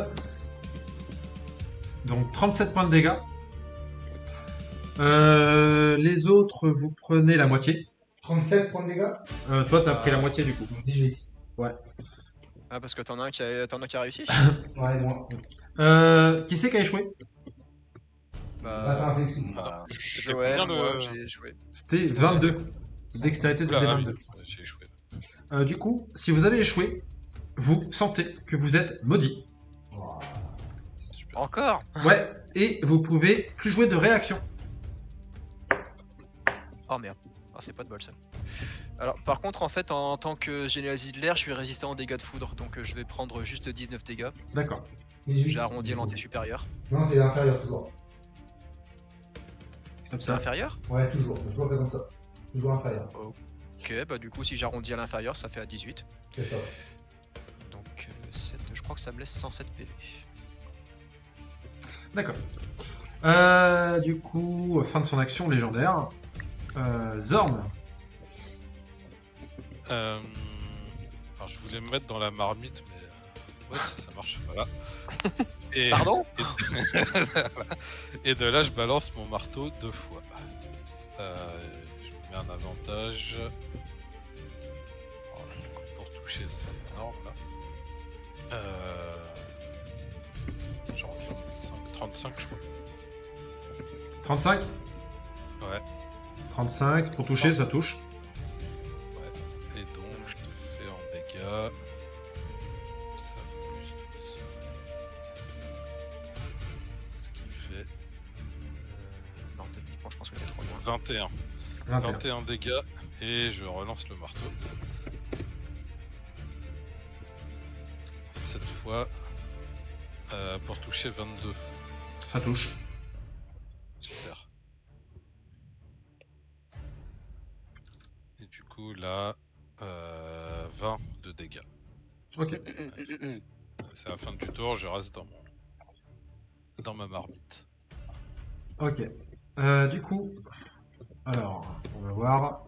S3: Donc 37 points de dégâts. Les autres, vous prenez la moitié.
S2: 37 points de dégâts.
S3: Toi, t'as pris la moitié du coup.
S2: 18.
S1: Ah, parce que t'en as un qui a réussi?
S2: Ouais, moi.
S3: Qui c'est qui a échoué?
S2: Bah, c'est un flexible.
S6: Voilà. C'était
S1: Joël,
S6: combien,
S1: moi
S6: le-
S1: j'ai joué.
S3: C'était 22. Dextérité de
S6: Oula, ah oui,
S3: D22.
S6: j'ai échoué.
S3: Du coup, si vous avez échoué, vous sentez que vous êtes maudit.
S2: Oh.
S6: Super.
S1: Encore?
S3: Ouais, et vous pouvez plus jouer de réaction.
S1: Oh merde. Ah, c'est pas de bol ça. Alors, par contre, en fait, en tant que généalogie de l'air, je suis résistant aux dégâts de foudre, donc je vais prendre juste 19 dégâts.
S3: D'accord.
S2: 18.
S1: J'ai arrondi à l'anté supérieur.
S2: Non, c'est inférieur toujours.
S3: Comme
S1: C'est
S3: ça.
S1: inférieur?
S2: Ouais, toujours. Toujours fait comme ça. Toujours inférieur.
S1: Ok, bah du coup, si j'arrondis à l'inférieur, ça fait à 18.
S2: C'est ça.
S1: Donc, 7, je crois que ça me laisse 107 PV.
S3: D'accord. Du coup, fin de son action légendaire. Zorn.
S6: Alors, je voulais me mettre dans la marmite, mais ouais, si ça marche, voilà. Et,
S1: Pardon?
S6: et de là, je balance mon marteau 2 fois. Je me mets un avantage. Oh, pour toucher, c'est énorme là. Genre 35, je crois.
S3: 35.
S6: Ouais.
S3: 35. Pour toucher, ça touche.
S6: Et donc, je te fais en dégâts. Ça plus 12. Ce qui fait
S1: Non, techniquement, je pense que t'es trop loin.
S6: 21.
S3: 21.
S6: 21 dégâts. Et je relance le marteau. Cette fois, pour toucher 22.
S3: Ça touche.
S6: Super. Et du coup, là, 20 de dégâts.
S3: Ok.
S6: C'est la fin du tour, je reste dans ma marmite.
S3: Ok. Du coup, alors, on va voir.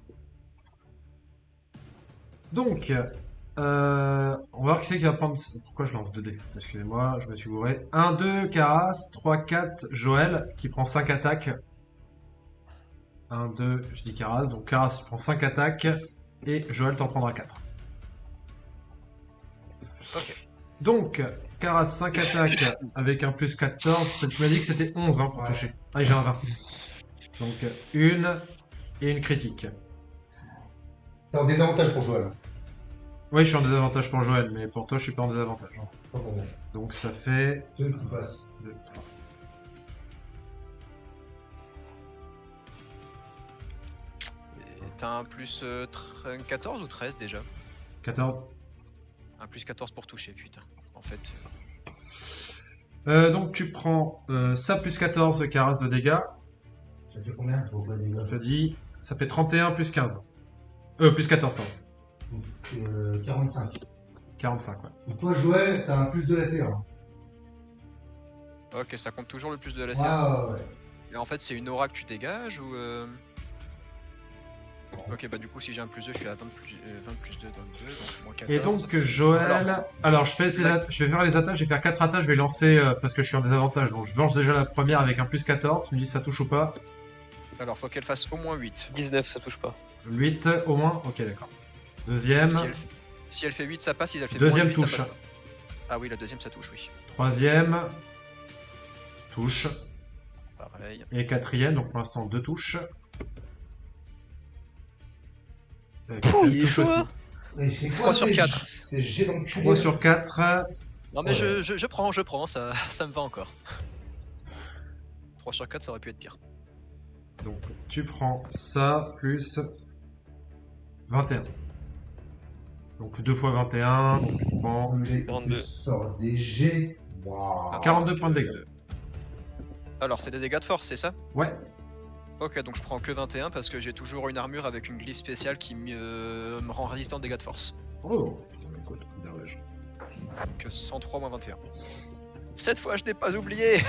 S3: Donc, on va voir qui c'est qui va prendre. Pourquoi je lance 2 dés? Excusez-moi, je me suis gouré. 1, 2, Karas. 3, 4, Joël, qui prend 5 attaques. 1, 2, je dis Karas. Donc, Karas, tu prends 5 attaques. Et Joël, t'en prendra 4.
S1: Ok.
S3: Donc, Karas, 5 attaques avec un plus 14. Tu m'as dit que c'était 11 hein, pour
S2: Ouais.
S3: toucher. Ah, j'ai un 20. Donc, une et une critique.
S2: T'es en désavantage pour jouer là.
S3: Oui, je suis en désavantage pour Joël, mais pour toi, je suis pas en désavantage.
S2: Pas pour moi.
S3: Donc, ça fait
S2: 2 qui passent.
S3: 2, 3.
S1: Et t'as un plus 14 ou 13 déjà?
S3: 14.
S1: Un plus 14 pour toucher, putain. En fait.
S3: Donc, tu prends ça plus 14 Karas de dégâts.
S2: Ça fait combien? Je vois pas les
S3: Je te
S2: dégâts.
S3: dis, ça fait 31 plus 15. Plus 14, pardon.
S2: 45.
S3: 45, ouais.
S2: Donc toi, Joël, t'as un plus de LCA.
S1: Ok, ça compte toujours le plus de
S2: Ouais,
S1: LCA.
S2: ouais, ouais.
S1: Et en fait, c'est une aura que tu dégages ou. Ok, bah du coup, si j'ai un plus 2, je suis à 20 plus 2, 22, donc moins 14.
S3: Et donc, Joël. Alors, je vais faire les attaques, je vais faire 4 attaques, je vais lancer parce que je suis en désavantage. Donc, je lance déjà la première avec un plus 14. Tu me dis si ça touche ou pas.
S1: Alors, faut qu'elle fasse au moins 8.
S4: 19, ça touche pas.
S3: 8 au moins. Ok, d'accord. Deuxième.
S1: Si elle fait 8, ça passe. Si elle fait
S3: Deuxième
S1: moins 8,
S3: touche.
S1: ça passe pas. Ah oui, la deuxième, ça touche, oui.
S3: Troisième. Touche.
S1: Pareil.
S3: Et quatrième, donc pour l'instant 2 touches.
S4: Il est
S3: touche
S4: chaud,
S3: aussi.
S4: hein.
S2: Mais c'est
S1: 3
S2: quoi
S1: sur
S2: ces-
S1: 4.
S2: ces jets d'enculé?
S3: 3 sur 4.
S1: Non, mais
S2: Ouais.
S1: je prends, ça me va encore. 3 sur 4, ça aurait pu être pire.
S3: Donc tu prends ça plus 21. Donc 2 fois 21, donc tu prends
S2: Les
S4: 42.
S2: tu sors des jets. Waouh.
S3: 42 points de dégâts.
S1: Alors, c'est des dégâts de force, c'est ça?
S3: Ouais,
S1: Ok, donc je prends que 21 parce que j'ai toujours une armure avec une glyphe spéciale qui me rend résistant aux dégâts de force.
S3: oh, putain, mais écoute, dommage.
S1: Donc 103 moins 21. Cette fois, je n'ai pas oublié.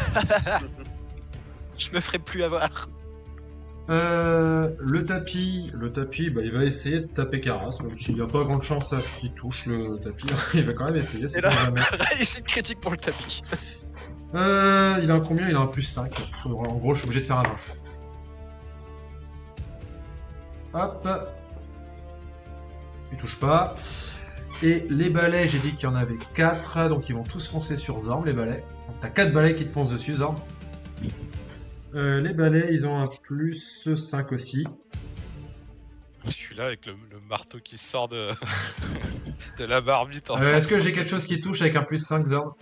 S1: Je me ferai plus avoir.
S3: Le tapis, bah, il va essayer de taper Karas, même s'il n'y a pas grande chance à ce qu'il touche le tapis, il va quand même essayer,
S1: Et
S3: c'est
S1: là,
S3: pas jamais.
S1: réussite critique pour le tapis.
S3: Il a un combien? Il a un plus 5. En gros, je suis obligé de faire un manche. Hop. Il touche pas. Et les balais, j'ai dit qu'il y en avait 4, donc ils vont tous foncer sur Zorn, les balais. Donc t'as 4 balais qui te foncent dessus, Zorn. Les balais, ils ont un plus 5 aussi.
S6: Je suis là avec le marteau qui sort de, de la marmite.
S3: Est-ce que j'ai quelque chose qui touche avec un plus 5, Zorn?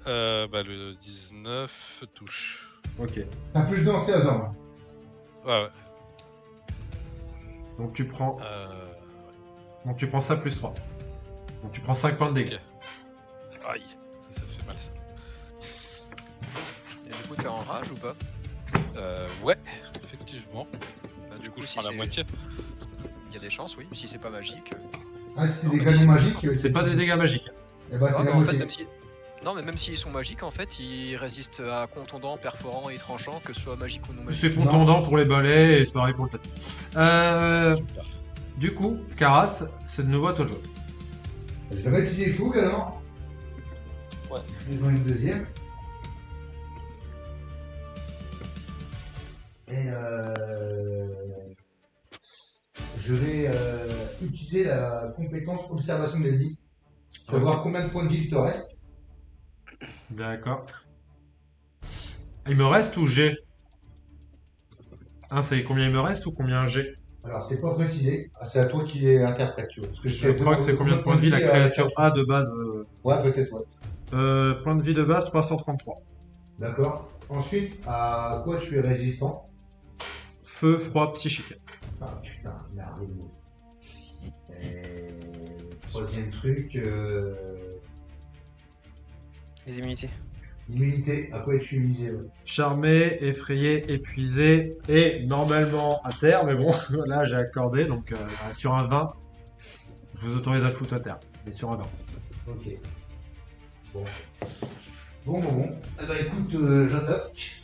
S6: Bah, le 19 touche.
S3: Ok.
S2: T'as plus de lancé à Zorn.
S6: Ouais, ouais.
S3: Donc tu prends,
S6: Ouais.
S3: ça plus 3. Donc tu prends 5 points de dégâts.
S6: Ok. Aïe, ça fait mal ça.
S1: Et du coup, t'es en rage ou pas?
S6: Ouais, effectivement.
S1: Bah,
S6: Du coup, je
S1: si
S6: prends la
S1: c'est-
S6: moitié.
S1: Il y a des chances, oui. Si c'est pas magique.
S2: Ah, si c'est
S1: Non,
S2: des
S1: mais
S2: canons
S1: c'est-
S2: magiques.
S3: C'est pas des dégâts magiques.
S2: Et bah,
S1: Ah,
S2: c'est
S1: mais
S2: la
S1: en fait,
S2: moitié.
S1: Non, mais même s'ils sont magiques, en fait, ils résistent à contondant, perforant et tranchant, que ce soit magique ou non magique.
S3: C'est contondant pour les balais et c'est pareil pour le tapis.
S6: Super.
S3: Du coup, Karas, c'est de nouveau à toi de jouer.
S2: Je vais utiliser fougue alors.
S4: Ouais.
S2: Je joue une deuxième. Et je vais utiliser la compétence observation de l'ennemi. Savoir combien de points de vie il te reste.
S3: D'accord. Il me reste ou j'ai? C'est combien il me reste ou combien j'ai?
S2: Alors c'est pas précisé. Ah, c'est à toi qui les interprète, tu vois. Parce que
S3: Je crois que c'est combien de points de vie la créature a de base.
S2: Ouais, peut-être, ouais.
S3: Point de vie de base 333.
S2: D'accord. Ensuite, à quoi tu es résistant?
S3: Feu, froid, psychique.
S2: Ah putain, merde. Et troisième truc,
S4: Les immunités.
S2: immunité. À quoi es-tu immunisé? Ouais.
S3: Charmé, effrayé, épuisé et normalement à terre, mais bon, là j'ai accordé, donc sur un 20, je vous autorise à le foutre à terre, mais sur un 20.
S2: Ok. Bon. Bon. Eh ben écoute, j'attaque.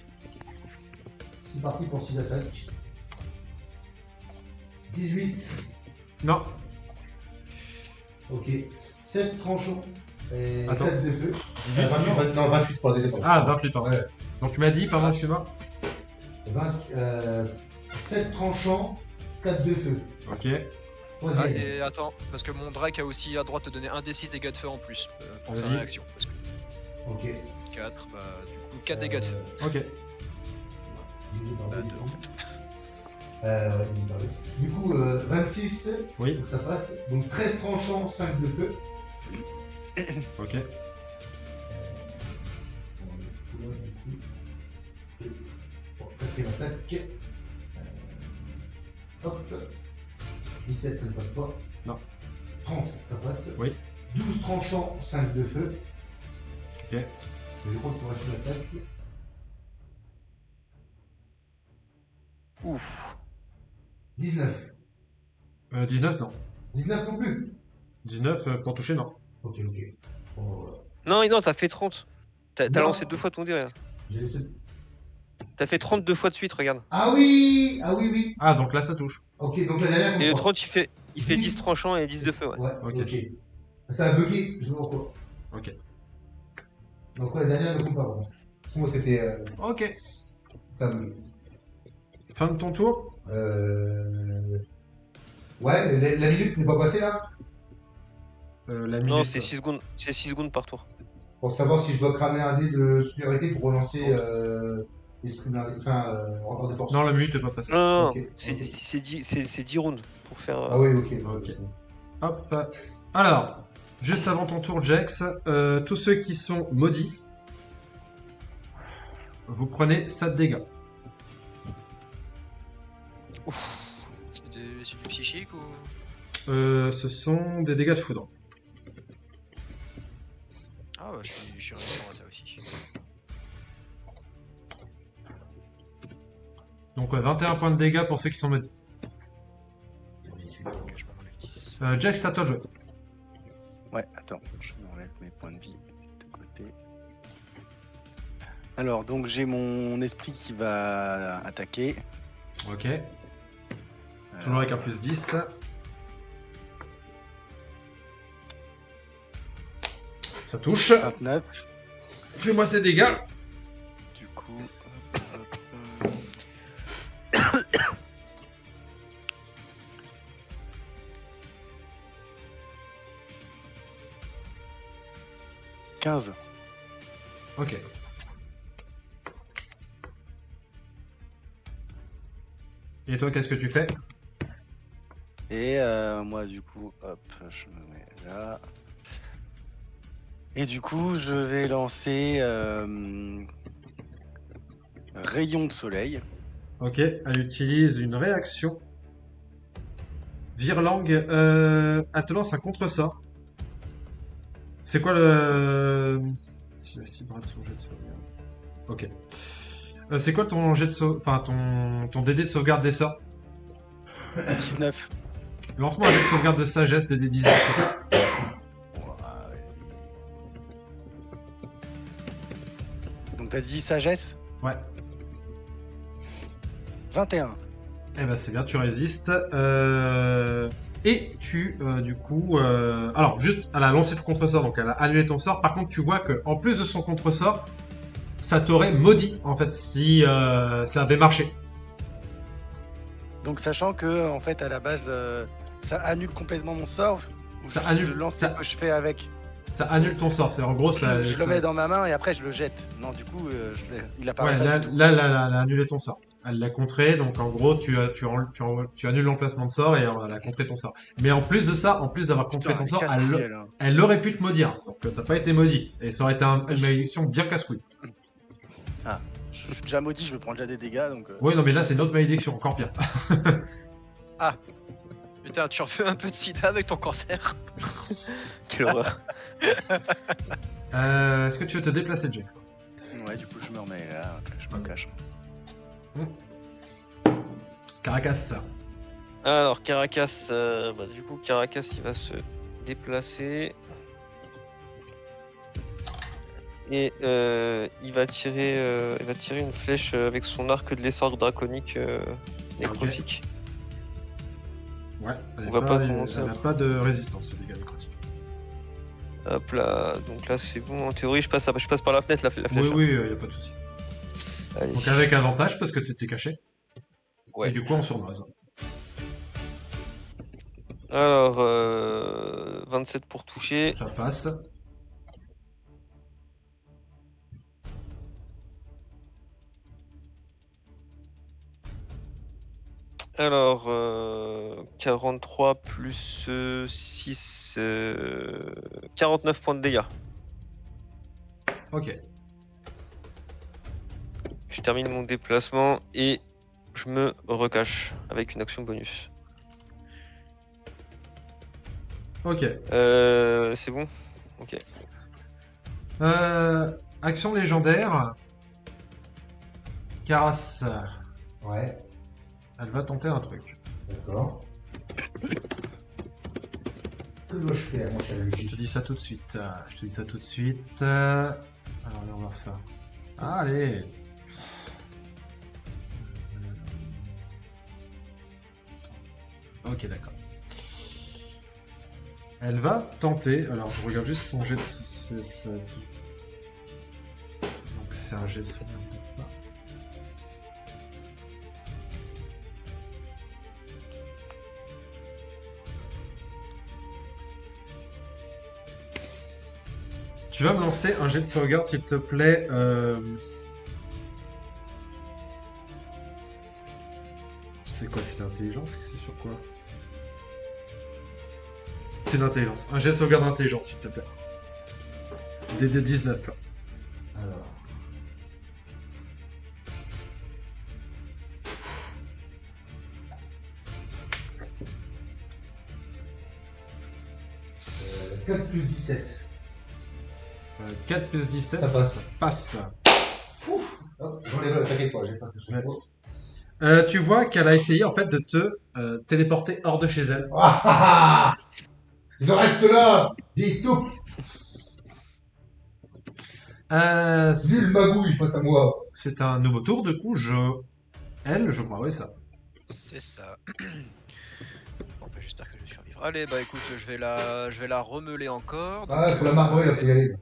S2: C'est parti pour 6 attaques. 18.
S3: Non,
S2: Ok. 7 tranchants. Et
S3: Attends.
S2: 4 de feu.
S3: 28,
S2: Non, 28 pour la deuxième.
S3: Ah, 28, pardon.
S2: Ouais.
S3: Donc tu m'as dit, pardon, excuse-moi.
S2: 7 tranchants, 4 de feu.
S3: Ok.
S1: Ah,
S2: Troisième.
S1: et attends, parce que mon Drake a aussi à droite de donner un D6 dégâts de feu en plus pour sa
S3: Vas-y.
S1: réaction. Parce que
S2: Ok.
S1: 4, bah du coup 4 dégâts de feu.
S3: Ok.
S2: Divisé par
S1: Bah,
S2: deux,
S1: 2
S2: du
S1: en
S2: coup.
S1: fait.
S2: Ouais, divisé par deux. Du coup, 26.
S3: Oui.
S2: Donc ça passe. Donc 13 tranchants, 5 de feu.
S3: Ok.
S2: Bon, quatrième attaque. Hop. 17, ça ne passe pas.
S3: Non.
S2: 30, ça passe.
S3: Oui.
S2: 12 tranchants, 5 de feu.
S3: Ok.
S2: Je crois que pour la suite d'attaque.
S4: Ouf.
S2: 19.
S3: 19, non.
S2: 19 non plus.
S3: 19 pour toucher, non.
S2: Ok. Bon, voilà.
S4: Non, t'as fait 30. T'as
S2: Non.
S4: lancé 2 fois ton dé, regarde.
S2: J'ai laissé.
S4: T'as fait 32 fois de suite, regarde.
S2: Ah oui.
S3: Ah, donc là ça touche.
S2: Ok, donc la dernière
S4: Et le
S2: compte pas.
S4: 30, il fait 10
S2: 10
S4: tranchants et 10 de feu, ouais.
S2: Ouais,
S3: Ok.
S2: ok. Ça a bugué, je sais pas pourquoi.
S3: Ok.
S2: Donc ouais, la dernière ne compte pas. Bon. Parce que moi c'était.
S3: Ok.
S2: Ça a bugué.
S3: Fin de ton tour.
S2: Ouais, la minute n'est pas passée là.
S3: La
S4: Non,
S3: minute.
S4: c'est 6 secondes. C'est 6 secondes par tour.
S2: Pour savoir si je dois cramer un dé de supériorité pour relancer l'esprit blindé. Enfin, rapport de force.
S3: Non, la minute est pas passée.
S4: Non,
S2: Ok,
S4: c'est
S2: ok.
S4: c'est 10 rounds pour faire.
S2: Ah oui, ok.
S3: Ok. Hop. Alors, juste avant ton tour, Jex, tous ceux qui sont maudits, vous prenez 7 dégâts.
S1: C'est du psychique ou.
S3: Ce sont des dégâts de foudre.
S1: Ah ouais, je suis résistant à ça aussi.
S3: Donc 21 points de dégâts pour ceux qui sont maudits.
S1: Ok, je m'en enlève 10.
S3: Jex, c'est à toi de jouer.
S5: Ouais, attends, je m'enlève mes points de vie de côté. Alors, donc j'ai mon esprit qui va attaquer.
S3: Ok. Toujours avec un plus 10. Ça touche.
S5: 29.
S3: Fais-moi tes dégâts.
S5: Du coup, « 15.
S3: Ok. Et toi, qu'est-ce que tu fais?
S5: Et moi, du coup, hop, je me mets là. Et du coup, je vais lancer Rayon de soleil.
S3: Ok, elle utilise une réaction. Virlang, elle te lance un contre-sort. C'est quoi le... Si la cible rate son jet de sauvegarde. Ok. C'est quoi ton jet de enfin ton DD de sauvegarde des sorts?
S5: 19.
S3: Lance-moi un jet de sauvegarde de sagesse de D19.
S5: T'as dit sagesse?
S3: Ouais.
S5: 21.
S3: Eh ben c'est bien, tu résistes. Et tu, du coup... Alors, juste, elle a lancé ton contre-sort, donc elle a annulé ton sort. Par contre, tu vois que en plus de son contre-sort, ça t'aurait maudit, en fait, si ça avait marché.
S5: Donc sachant que en fait à la base ça annule complètement mon sort. Ou
S3: Ça
S5: juste
S3: annule,
S5: le lancer
S3: ça-
S5: que je fais avec.
S3: Ça annule ton sort. C'est en gros, ça...
S5: je
S3: ça-
S5: le mets dans ma main et après je le jette. Non du coup il apparaît
S3: Ouais,
S5: pas
S3: là,
S5: du tout.
S3: elle a annulé ton sort. Elle l'a contré, donc en gros, tu annules l'emplacement de sort et elle a contré ton sort. Mais en plus de ça, en plus d'avoir contré
S5: Putain,
S3: ton
S5: elle est
S3: sort,
S5: casse-couille, elle, hein.
S3: elle aurait pu te maudire. Donc t'as pas été maudit. Et ça aurait été une
S5: Je-
S3: malédiction bien casse-couille.
S5: Je suis déjà maudit, je me prends déjà des dégâts donc.
S3: Oui, non, mais là, c'est une autre malédiction, encore pire.
S1: Putain, tu refais un peu de sida avec ton cancer.
S4: Quelle horreur.
S3: Est-ce que tu veux te déplacer, Jax?
S5: Ouais du coup je me remets là, je me cache.
S3: Caracas.
S4: Alors, Caracas, du coup, Caracas, il va se déplacer. Et il va tirer une flèche avec son arc de l'essor draconique nécrotique.
S3: Ouais,
S4: On va pas commencer
S3: elle
S4: à-
S3: n'a pas de résistance, les dégâts nécrotiques.
S4: Hop là, donc là c'est bon. En théorie, je passe par la fenêtre, la flèche.
S3: Oui,
S4: hein.
S3: oui, y a pas de souci.
S4: Allez.
S3: Donc avec avantage, parce que tu t'es caché.
S4: Ouais.
S3: Et du coup, on surnoise.
S4: Alors, 27 pour toucher.
S3: Ça passe.
S4: Alors, 43 plus 6, 49 points de dégâts.
S3: Ok.
S4: Je termine mon déplacement et je me recache avec une action bonus.
S3: Ok.
S4: C'est bon? Ok.
S3: Action légendaire. Caras,
S2: Ouais,
S3: elle va tenter un truc.
S2: d'accord. Que dois-je faire, mon cher
S3: Je
S2: Luigi?
S3: te dis ça tout de suite. Alors, on va voir ça. Allez. Ok, d'accord. Elle va tenter. Alors, je regarde juste son jet de. Donc, c'est un jet de sauvegarde de pas. Tu vas me lancer un jet de sauvegarde, s'il te plaît. C'est quoi? C'est l'intelligence? C'est sur quoi? C'est l'intelligence. Un jet de sauvegarde d'intelligence, s'il te plaît. Des 19. Là.
S2: Alors. Euh, 4 plus 17.
S3: 4 plus 17.
S2: Ça passe.
S3: Passe.
S2: Hop, j'enlève, t'inquiète pas, j'ai pas fait
S3: Ouais.
S2: ce
S3: Tu vois qu'elle a essayé en fait de te téléporter hors de chez elle.
S2: Ah ah ah! Je reste là! Des toucs! Nul magouille face à moi!
S3: C'est un nouveau tour, du coup, elle, je crois, oui, ça.
S1: C'est ça. Bon, bah, j'espère que je vais survivre. Allez, bah écoute, je vais la remeler encore. Donc,
S2: Ah, faut la marbrer, là, faut y aller.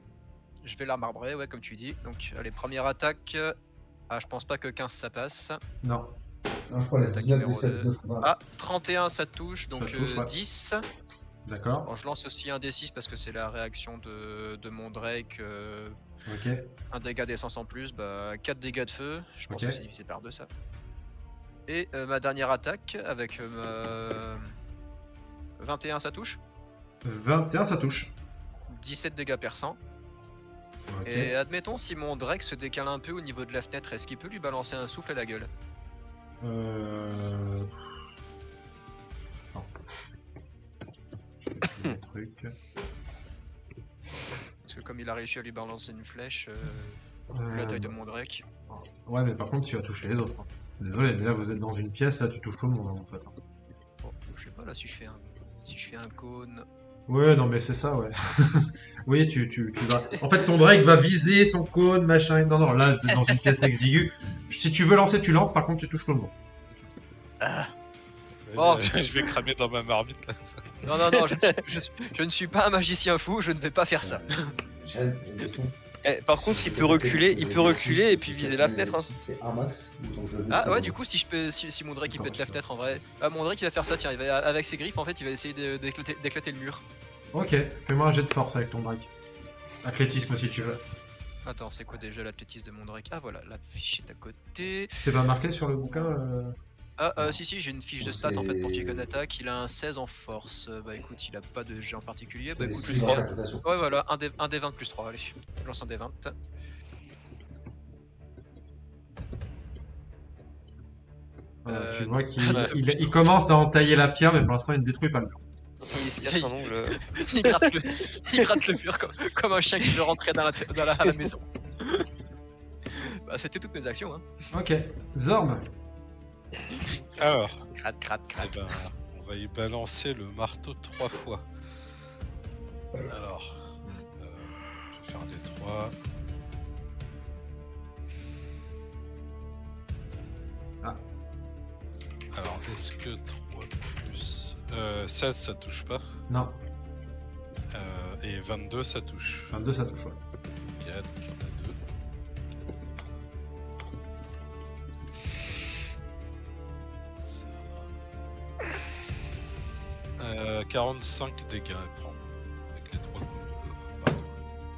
S1: je vais la marbrer, ouais, comme tu dis. Donc, allez, première attaque. Ah, je pense pas que 15 ça passe.
S3: Non.
S2: Non, je crois la
S1: Attaque
S2: 19,
S1: numéro
S2: 17,
S1: 2.
S2: 19, 20.
S1: Ah, 31 ça touche, donc
S3: Ça touche, ouais.
S1: 10.
S3: D'accord.
S1: Bon, je lance aussi un D6 parce que c'est la réaction de mon Drake.
S3: Ok.
S1: Un dégât d'essence en plus, bah 4 dégâts de feu. Je pense
S3: Ok.
S1: que c'est divisé par 2 ça. Et ma dernière attaque avec 21 ça touche.
S3: 21, ça touche.
S1: 17 dégâts perçants.
S3: Ok.
S1: Et admettons si mon Drake se décale un peu au niveau de la fenêtre, est-ce qu'il peut lui balancer un souffle à la gueule?
S3: Non. Un truc.
S1: Parce que comme il a réussi à lui balancer une flèche, vu la taille de mon Drake.
S3: Ouais, mais par contre, tu vas toucher les autres. Hein. Désolé, mais là, vous êtes dans une pièce, là, tu touches tout le monde, hein, en fait.
S1: Bon, je sais pas là si je fais un cône.
S3: Ouais, non, mais c'est ça, ouais. Oui, tu vas. En fait, ton Drake va viser son cône, machin. Non, non, là, c'est dans une pièce exiguë. Si tu veux lancer, tu lances. Par contre, tu touches tout le monde.
S1: Ah,
S6: Vas-y,
S1: Oh.
S6: je vais cramer dans ma marmite là.
S1: non, non, non, je ne suis pas un magicien fou, je ne vais pas faire ça.
S2: J'ai une question.
S4: Par contre, il peut reculer et puis viser la fenêtre. Hein.
S2: C'est un max. Donc je veux
S1: Ah
S2: que-
S1: ouais, du coup, si mon Drake il pète la fenêtre en vrai. Ah, mon Drake il va faire ça, tiens, il va, avec ses griffes en fait, il va essayer d'éclater le mur.
S3: Ok, fais-moi un jet de force avec ton Drake. Athlétisme si tu veux.
S1: Attends, c'est quoi déjà l'athlétisme de mon Drake? Ah voilà, la fiche est à côté.
S3: C'est pas marqué sur le bouquin
S1: Si, j'ai une fiche de stats en fait pour Chicken Attack. Il a un 16 en force. Bah écoute, il a pas de jet en particulier. Bah
S2: Mais
S1: écoute,
S2: si,
S1: plus
S2: dans
S1: 3.
S2: l'interprétation.
S1: Ouais, voilà, un des 20 plus 3. Allez, je lance un des 20.
S3: Tu vois qu'il
S1: ouais.
S3: il commence à entailler la pierre, mais pour l'instant, il ne détruit pas le mur.
S4: Il se casse un ongle.
S1: il gratte le mur comme un chien qui veut rentrer dans la maison. Bah, c'était toutes mes actions. Hein.
S3: Ok, Zorm.
S6: Alors,
S1: Gratte, gratte,
S6: eh
S1: gratte.
S6: ben, on va y balancer le marteau 3 fois. Alors, je vais faire des 3.
S3: Ah.
S6: Alors, est-ce que 3 plus 16 ça touche pas?
S3: Non,
S6: Et 22 ça touche.
S3: 22 ça touche, ouais.
S6: Ok, donc il y en a 2. 45 dégâts elle prend. Avec les 3 coups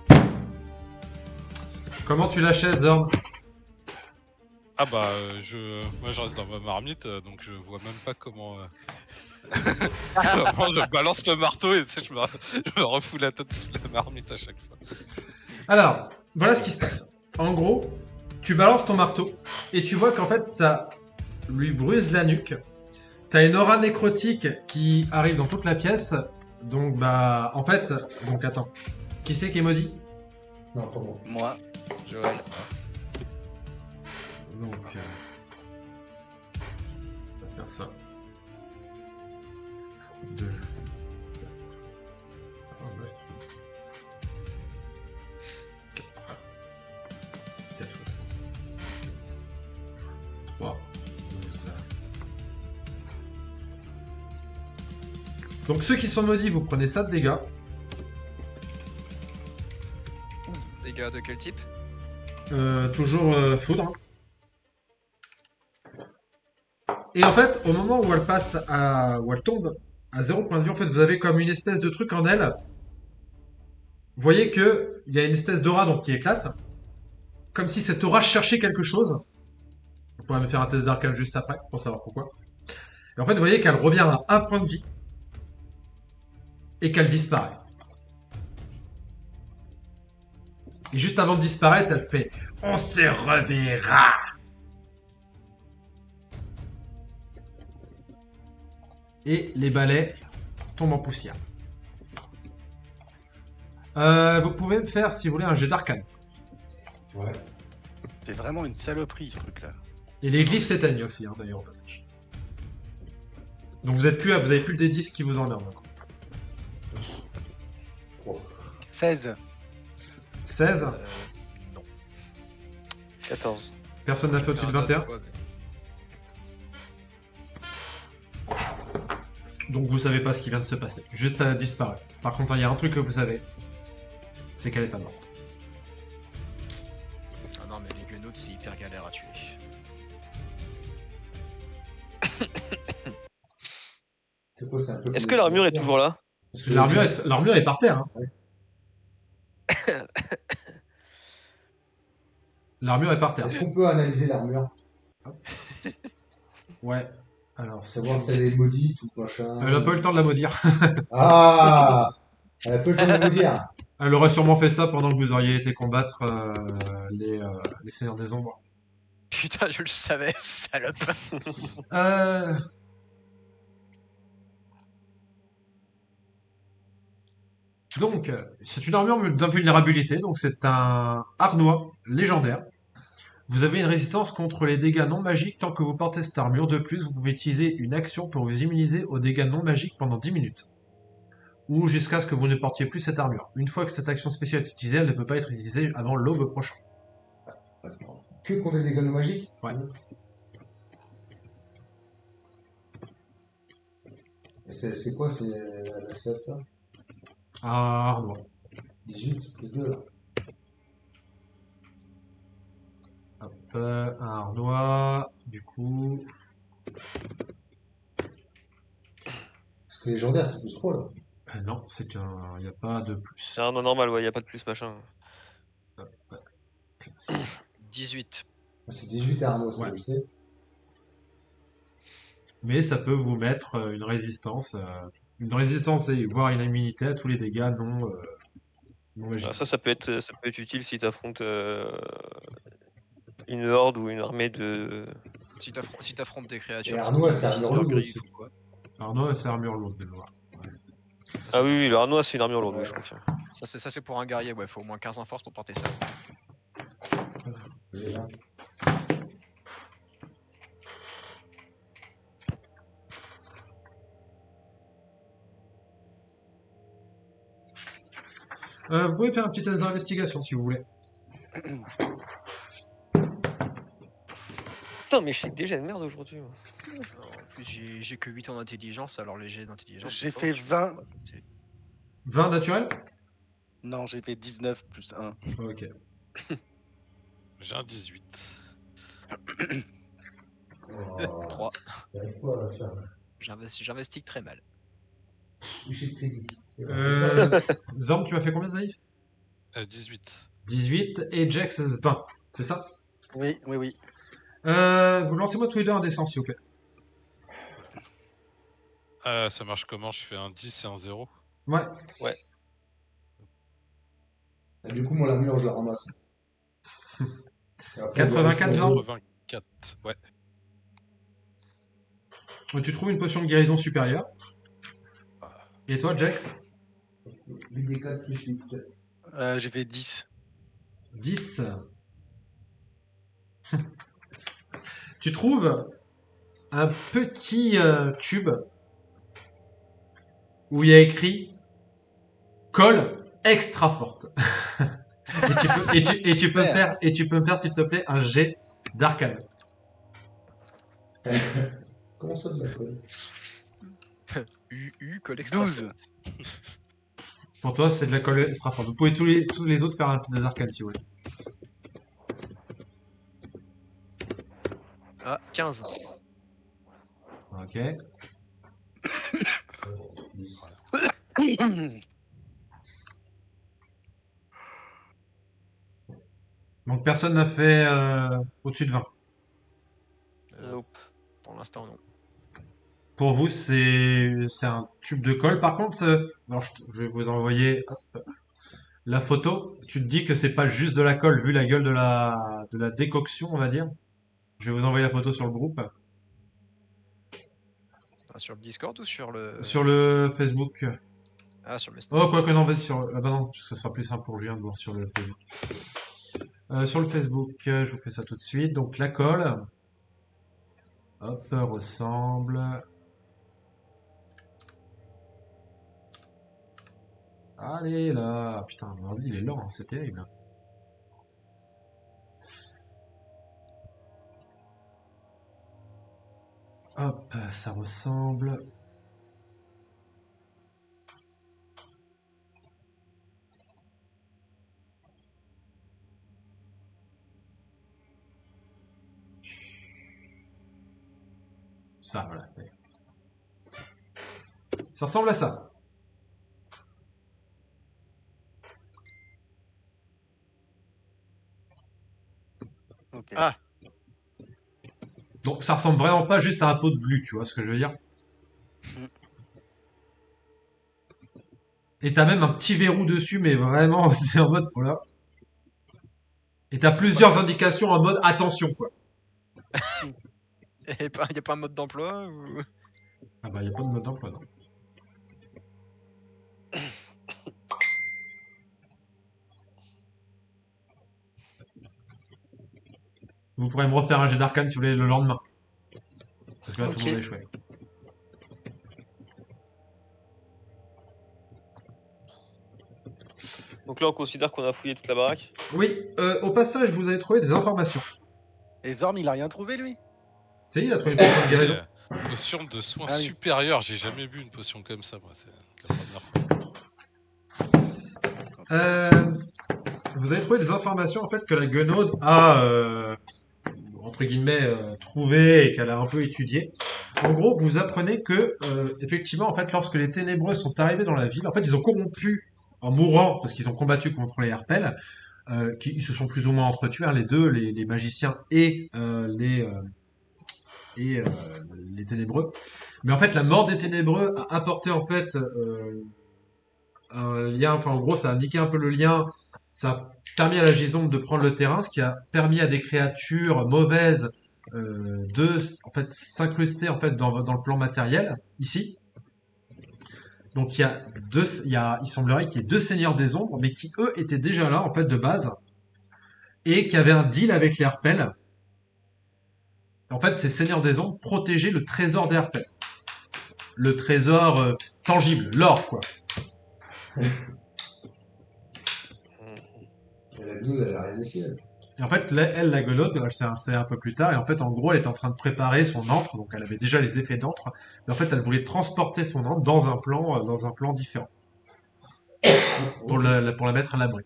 S6: de marteau.
S3: Comment tu l'achètes, Zorm?
S6: Ah bah, moi je reste dans ma marmite, donc je vois même pas comment... Vraiment, je balance le marteau et tu sais, je me refous la tête sous la marmite à chaque fois.
S3: Alors, voilà ce qui se passe. En gros, tu balances ton marteau et tu vois qu'en fait, ça lui bruse la nuque. T'as une aura nécrotique qui arrive dans toute la pièce. Donc, bah, en fait, donc attends. Qui c'est qui est maudit?
S2: Non, pas moi.
S5: Moi,
S1: Joël.
S3: Donc, on va faire ça. 2, 4, 9, 4, 3, 12. Donc ceux qui sont maudits, vous prenez ça de dégâts.
S1: Dégâts de quel type?
S3: Toujours foudre. Et en fait, au moment où elle passe où elle tombe à 0 point de vie, en fait, vous avez comme une espèce de truc en elle. Vous voyez que il y a une espèce d'aura donc qui éclate, comme si cette aura cherchait quelque chose. Vous pourrez me faire un test d'arcane juste après pour savoir pourquoi. Et en fait, vous voyez qu'elle revient à 1 point de vie et qu'elle disparaît. Et juste avant de disparaître, elle fait "On se reverra". Et les balais tombent en poussière. Vous pouvez me faire, si vous voulez, un jet d'arcane.
S2: Ouais.
S5: c'est vraiment une saloperie ce truc-là.
S3: Et les glyphes s'éteignent aussi, hein, d'ailleurs, au passage. Donc vous avez plus des 10 qui vous emmerdent. Encore.
S2: 3.
S5: 16.
S3: 16.
S1: Non.
S4: 14.
S3: Personne n'a fait au-dessus de 21. Donc vous savez pas ce qui vient de se passer. Juste elle a disparu. Par contre, il y a un truc que vous savez. C'est qu'elle est pas morte.
S1: Ah non, mais les guenaudes, c'est hyper galère à tuer.
S2: C'est quoi, c'est un peu
S4: Est-ce
S2: comme
S4: que
S2: les
S4: l'armure est
S2: pierres.
S4: toujours là?
S2: Parce que
S3: L'armure est par terre. Hein. L'armure est par terre.
S2: Est-ce qu'on peut analyser l'armure?
S3: Ouais. Alors,
S2: Savoir si elle est maudite ou machin.
S3: elle a pas eu le temps de la maudire.
S2: Ah, elle a pas eu le temps de la maudire.
S3: Elle aurait sûrement fait ça pendant que vous auriez été combattre les Seigneurs des Ombres.
S1: Putain, je le savais, salope.
S3: Donc, c'est une armure d'invulnérabilité, donc c'est un harnois légendaire. Vous avez une résistance contre les dégâts non magiques tant que vous portez cette armure. De plus, vous pouvez utiliser une action pour vous immuniser aux dégâts non magiques pendant 10 minutes. ou jusqu'à ce que vous ne portiez plus cette armure. Une fois que cette action spéciale est utilisée, elle ne peut pas être utilisée avant l'aube prochain.
S2: Que contre les dégâts magiques.
S3: Ouais.
S2: Et c'est quoi, c'est la stat, ça?
S3: Arnois.
S2: 18 plus 2 là.
S3: Hop, un Arnois, du coup...
S2: Parce que légendaire, c'est plus 3 là.
S3: non, c'est qu'un... Il n'y a pas de plus.
S4: C'est un normal, ouais, y a pas de plus machin.
S1: 18.
S2: C'est 18 à Arnaud, ça,
S3: Ouais.
S2: je sais.
S3: Mais ça peut vous mettre une résistance, voire une immunité à tous les dégâts non magiques.
S4: Ça peut être utile si t'affrontes une horde ou une armée de.
S1: Si t'affrontes des créatures.
S2: Et
S1: qui
S2: Arnois, c'est
S1: utilisent
S2: armure
S1: leurs
S2: lourde
S1: griffes
S2: aussi.
S1: ou quoi.
S3: Arnois, c'est armure lourde de mémoire.
S1: Ça,
S4: Ah
S1: c'est-
S4: oui, le Arnois, c'est une armure lourde,
S2: Ouais.
S4: oui, je confirme.
S1: Ça c'est pour un guerrier, ouais, faut au moins 15 en force pour porter ça.
S2: J'ai 20.
S3: Vous pouvez faire un petit test d'investigation si vous voulez.
S4: Putain, mais je suis déjà de merde aujourd'hui. moi.
S1: Alors, en plus j'ai que 8 en intelligence, alors les jets d'intelligence.
S5: J'ai
S1: c'est pas
S5: fait
S1: au-dessus.
S5: 20.
S3: 20 naturel.
S5: Non, j'ai fait 19 plus 1.
S3: Ok.
S6: J'ai un 18.
S2: Oh,
S1: 3.
S2: j'arrive pas à la faire.
S1: J'investis très mal.
S2: Toucher de crédit.
S3: Zorn, tu m'as fait combien, Zaïf?
S6: 18.
S3: 18 et Jax 20, c'est ça?
S5: Oui, oui, oui.
S3: Vous lancez-moi tous les deux un dessin, s'il vous plaît.
S6: Ça marche comment? Je fais un 10 et un 0.
S3: Ouais.
S2: Et du coup, moi, la mûre, je la ramasse. Et après,
S3: 84,
S2: je dois-
S3: Zorn.
S6: 84. Ouais.
S3: Tu trouves une potion de guérison supérieure. Et toi, Jax?
S2: 8d4 plus 8.
S5: J'ai fait 10.
S3: 10. Tu trouves un petit tube où il y a écrit colle extra forte. et tu peux me faire, s'il te plaît, un jet d'arcane.
S2: Comment ça de la colle?
S1: Collecte
S5: 12.
S3: Pour toi, c'est de la colle extra forte. Vous pouvez tous les autres faire des arcanes si vous voulez.
S1: Ah, 15.
S3: Ok.
S2: 10.
S3: Donc personne n'a fait au-dessus de 20.
S4: Nope.
S1: Pour l'instant, non.
S3: Pour vous, c'est un tube de colle. Par contre, alors je vais vous envoyer la photo. Tu te dis que c'est pas juste de la colle, vu la gueule de la décoction, on va dire. Je vais vous envoyer la photo sur le groupe.
S1: Ah, sur le Discord ou sur le.
S3: Sur le Facebook.
S1: Ah, sur le Messenger.
S3: Oh, quoi que non, vas-y sur. Ah bah non, ce sera plus simple pour Julien de voir sur le Facebook. Sur le Facebook, je vous fais ça tout de suite. Donc la colle. Hop, ressemble. Allez là. Putain, mon ordi il est lent, hein, c'est terrible. Hop, ça ressemble. Ça, voilà. Ça ressemble à ça.
S5: Ok.
S1: Ah.
S3: Donc ça ressemble vraiment pas juste à un pot de glu, tu vois ce que je veux dire? Et t'as même un petit verrou dessus, mais vraiment, c'est en mode, voilà. Et t'as plusieurs indications en mode attention, quoi.
S1: Il n'y a pas un mode d'emploi ou...
S3: Ah bah, y a pas de mode d'emploi, non. Vous pourrez me refaire un jet d'arcane si vous voulez le lendemain. Parce que là, tout le
S4: Ok.
S3: monde est échoué.
S4: Donc là, on considère qu'on a fouillé toute la baraque.
S3: Oui, au passage, vous avez trouvé des informations.
S5: Et Zorm, il a rien trouvé, lui?
S3: Tu sais, il a trouvé une potion de
S6: C'est
S3: guérison.
S6: potion de soins
S5: Ah oui.
S6: supérieurs. J'ai jamais vu une potion comme ça, moi. C'est la première fois.
S3: Vous avez trouvé des informations en fait que la Guenaude a entre guillemets trouvé et qu'elle a un peu étudié. En gros, vous apprenez que effectivement en fait lorsque les ténébreux sont arrivés dans la ville, en fait ils ont corrompu en mourant parce qu'ils ont combattu contre les Harpels, ils se sont plus ou moins entretués hein, les deux, les magiciens et et les ténébreux. Mais en fait la mort des ténébreux a apporté en fait un lien, enfin en gros ça a niqué un peu le lien, ça a permis à la Gisonde de prendre le terrain, ce qui a permis à des créatures mauvaises de en fait s'incruster en fait dans le plan matériel ici. Donc il semblerait qu'il y ait deux seigneurs des ombres, mais qui eux étaient déjà là en fait de base et qui avaient un deal avec les Harpels. En fait, ces seigneurs des ombres protégeaient le trésor des Harpels, le trésor tangible, l'or quoi.
S2: Et la Guenaude, elle a rien laissé. Elle.
S3: Et en fait, elle, la Guenaude, elle s'est installée un peu plus tard, et en fait, en gros, elle était en train de préparer son antre, donc elle avait déjà les effets d'antre, mais en fait, elle voulait transporter son antre dans un plan différent, pour pour la mettre à l'abri.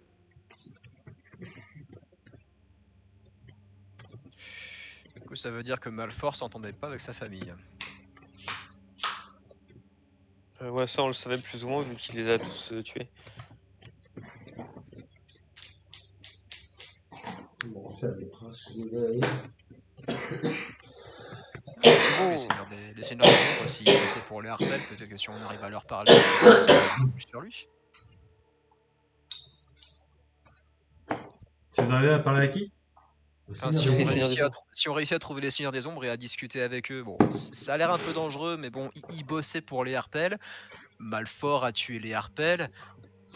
S1: Du coup, ça veut dire que Malfort s'entendait pas avec sa famille.
S4: Ouais, ça, on le savait plus ou moins vu qu'il les a tous tués.
S2: Bon, on va faire des princes chez les guerriers.
S1: Les seigneurs des ombres, s'ils bossaient pour les Harpels, peut-être que si on arrive à leur parler, on peut en savoir un peu plus sur lui.
S3: Si vous arrivez à parler à qui?
S1: Enfin,
S2: Aussi,
S1: si,
S2: non,
S1: on
S2: mais-
S4: les Seigneurs
S1: réussit
S4: des
S1: à, si on réussit à trouver les seigneurs des ombres et à discuter avec eux, bon, ça a l'air un peu dangereux, mais bon, ils bossaient pour les Harpels. Malfort a tué les Harpels.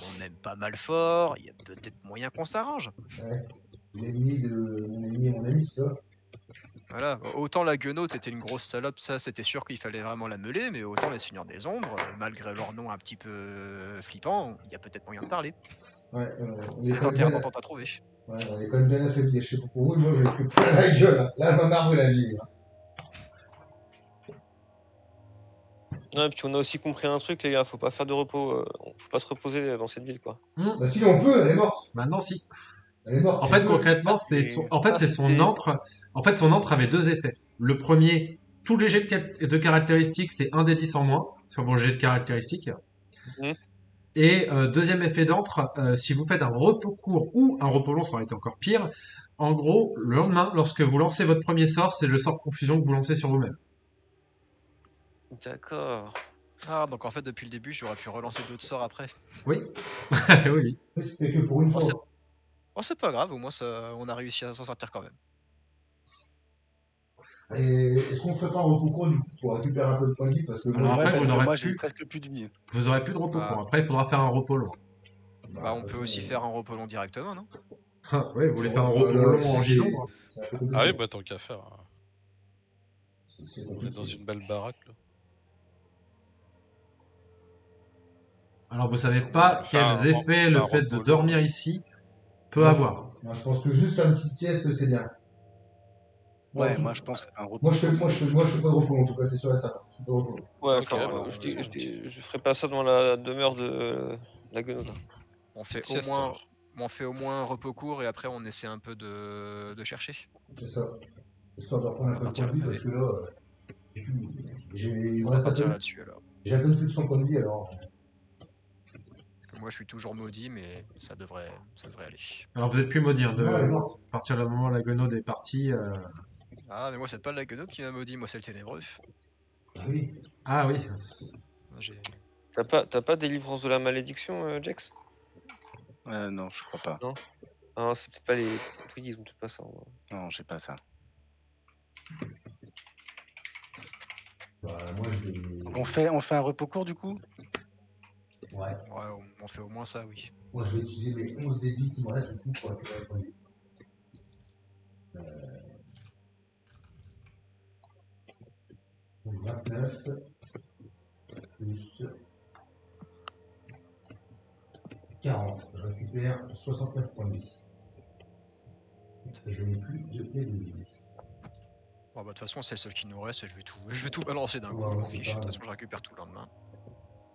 S1: On n'aime pas Malfort, il y a peut-être moyen qu'on s'arrange.
S2: Ouais. L'ennemi de mon ennemi et mon ami, c'est ça?
S1: Voilà, autant la Guenaude c'était une grosse salope, ça c'était sûr qu'il fallait vraiment la meuler, mais autant les seigneurs des ombres, malgré leur nom un petit peu flippant, il y a peut-être moyen de parler.
S2: Ouais, on est
S1: Peut-être
S2: quand
S1: un
S2: même
S1: terrain
S2: bien,
S1: d'entente à trouver.
S2: ouais, on est quand même bien affaiblis. Je sais pas pour vous, moi, j'ai pris plein la gueule. Hein. Là, elle m'a marre la vie. Hein.
S4: Ouais, puis on a aussi compris un truc, les gars, faut pas faire de repos, faut pas se reposer dans cette ville, quoi.
S2: Bah, si, on peut, elle est morte.
S3: Maintenant, si.
S2: Elle est morte.
S3: En fait,
S2: Elle peut.
S3: concrètement, c'est son antre. En fait, son antre avait deux effets. Le premier, tous les jets de caractéristiques, c'est un des 10 en moins sur vos jets de caractéristiques.
S4: Mhm.
S3: Et deuxième effet d'antre, si vous faites un repos court ou un repos long, ça aurait été encore pire. En gros, le lendemain, lorsque vous lancez votre premier sort, c'est le sort confusion que vous lancez sur vous-même.
S4: D'accord.
S1: Ah, donc en fait depuis le début j'aurais pu relancer d'autres sorts après.
S3: Oui. oui, oui.
S2: C'était que pour une
S1: Oh,
S2: fois.
S1: Oh, c'est pas grave, au moins on a réussi à s'en sortir quand même.
S2: Et est-ce qu'on ferait pas un repos court du coup pour récupérer un peu de points de vie parce que
S3: Alors
S2: moi,
S3: après,
S5: Ouais, parce
S3: vous
S5: que
S3: n'aurez
S5: moi,
S3: plus.
S5: j'ai presque plus de vie.
S3: Vous aurez plus de repos
S1: Ah.
S3: court. Après, il faudra faire un repos long.
S1: Bah, on peut aussi faire un repos long directement, non?
S3: Oui, vous voulez faire un repos long en gison hein.
S2: C'est un peu compliqué.
S6: Ah oui, bah tant qu'à faire. Hein.
S2: C'est
S6: On est
S2: compliqué.
S6: dans une belle baraque là.
S3: Alors, vous savez
S6: On
S3: pas
S6: peut faire
S3: quels
S6: un-
S3: effets
S6: on
S3: le
S6: fait un
S3: fait de
S6: repos
S3: dormir
S6: long.
S3: ici peut avoir.
S2: Moi, je pense que juste faire une petite sieste, c'est bien.
S5: Ouais, moi, je pense qu'un repos.
S2: Moi, je fais
S5: court,
S2: pas de repos, en tout cas, c'est sûr et certain. Je fais pas de repos.
S4: Ouais,
S1: Ok,
S4: enfin,
S1: bon,
S4: je ferai pas ça dans la demeure de la Guenaude.
S1: On fait
S6: Petite
S1: au
S6: sieste,
S1: moins,
S6: alors.
S1: on fait au moins un repos court et après on essaie un peu de chercher.
S2: C'est ça. Histoire de reprendre un peu de points de vie parce que là, il me
S1: On va
S2: reste à
S1: partir
S2: peine-
S1: là-dessus alors.
S2: j'ai à peine plus de 100 points de vie alors.
S1: Parce que moi je suis toujours maudit, mais ça devrait aller.
S3: Alors, vous êtes plus maudit. Hein,
S2: Non, elle est morte.
S3: à partir du moment où la Guenaude est partie.
S1: Ah, mais moi c'est pas la Guenaude qui m'a maudit, moi c'est le ténébreux.
S2: Ah oui.
S3: Ah oui.
S1: Moi,
S4: T'as pas délivrance de la malédiction, Jax?
S5: Non, je crois pas.
S4: Ah, c'est peut-être pas les Twiggy, ils ont peut-être pas ça.
S5: Non, j'ai pas ça.
S2: Bah, moi, je vais.
S5: Donc on fait un repos court du coup?
S2: Ouais.
S1: on fait au moins ça, oui.
S2: Moi, je vais utiliser mes 11 dés de vie qui me restent du coup pour récupérer les points de vie. Donc 29 plus 40. Je récupère 69 points de vie. Et je n'ai plus de dés de vie.
S1: Bon, bah, de toute façon, c'est le seul qui nous reste. Je vais tout balancer d'un coup.
S2: Ouais,
S1: Je m'en
S2: c'est
S1: fiche. De
S2: pas-
S1: toute façon, je récupère tout le lendemain.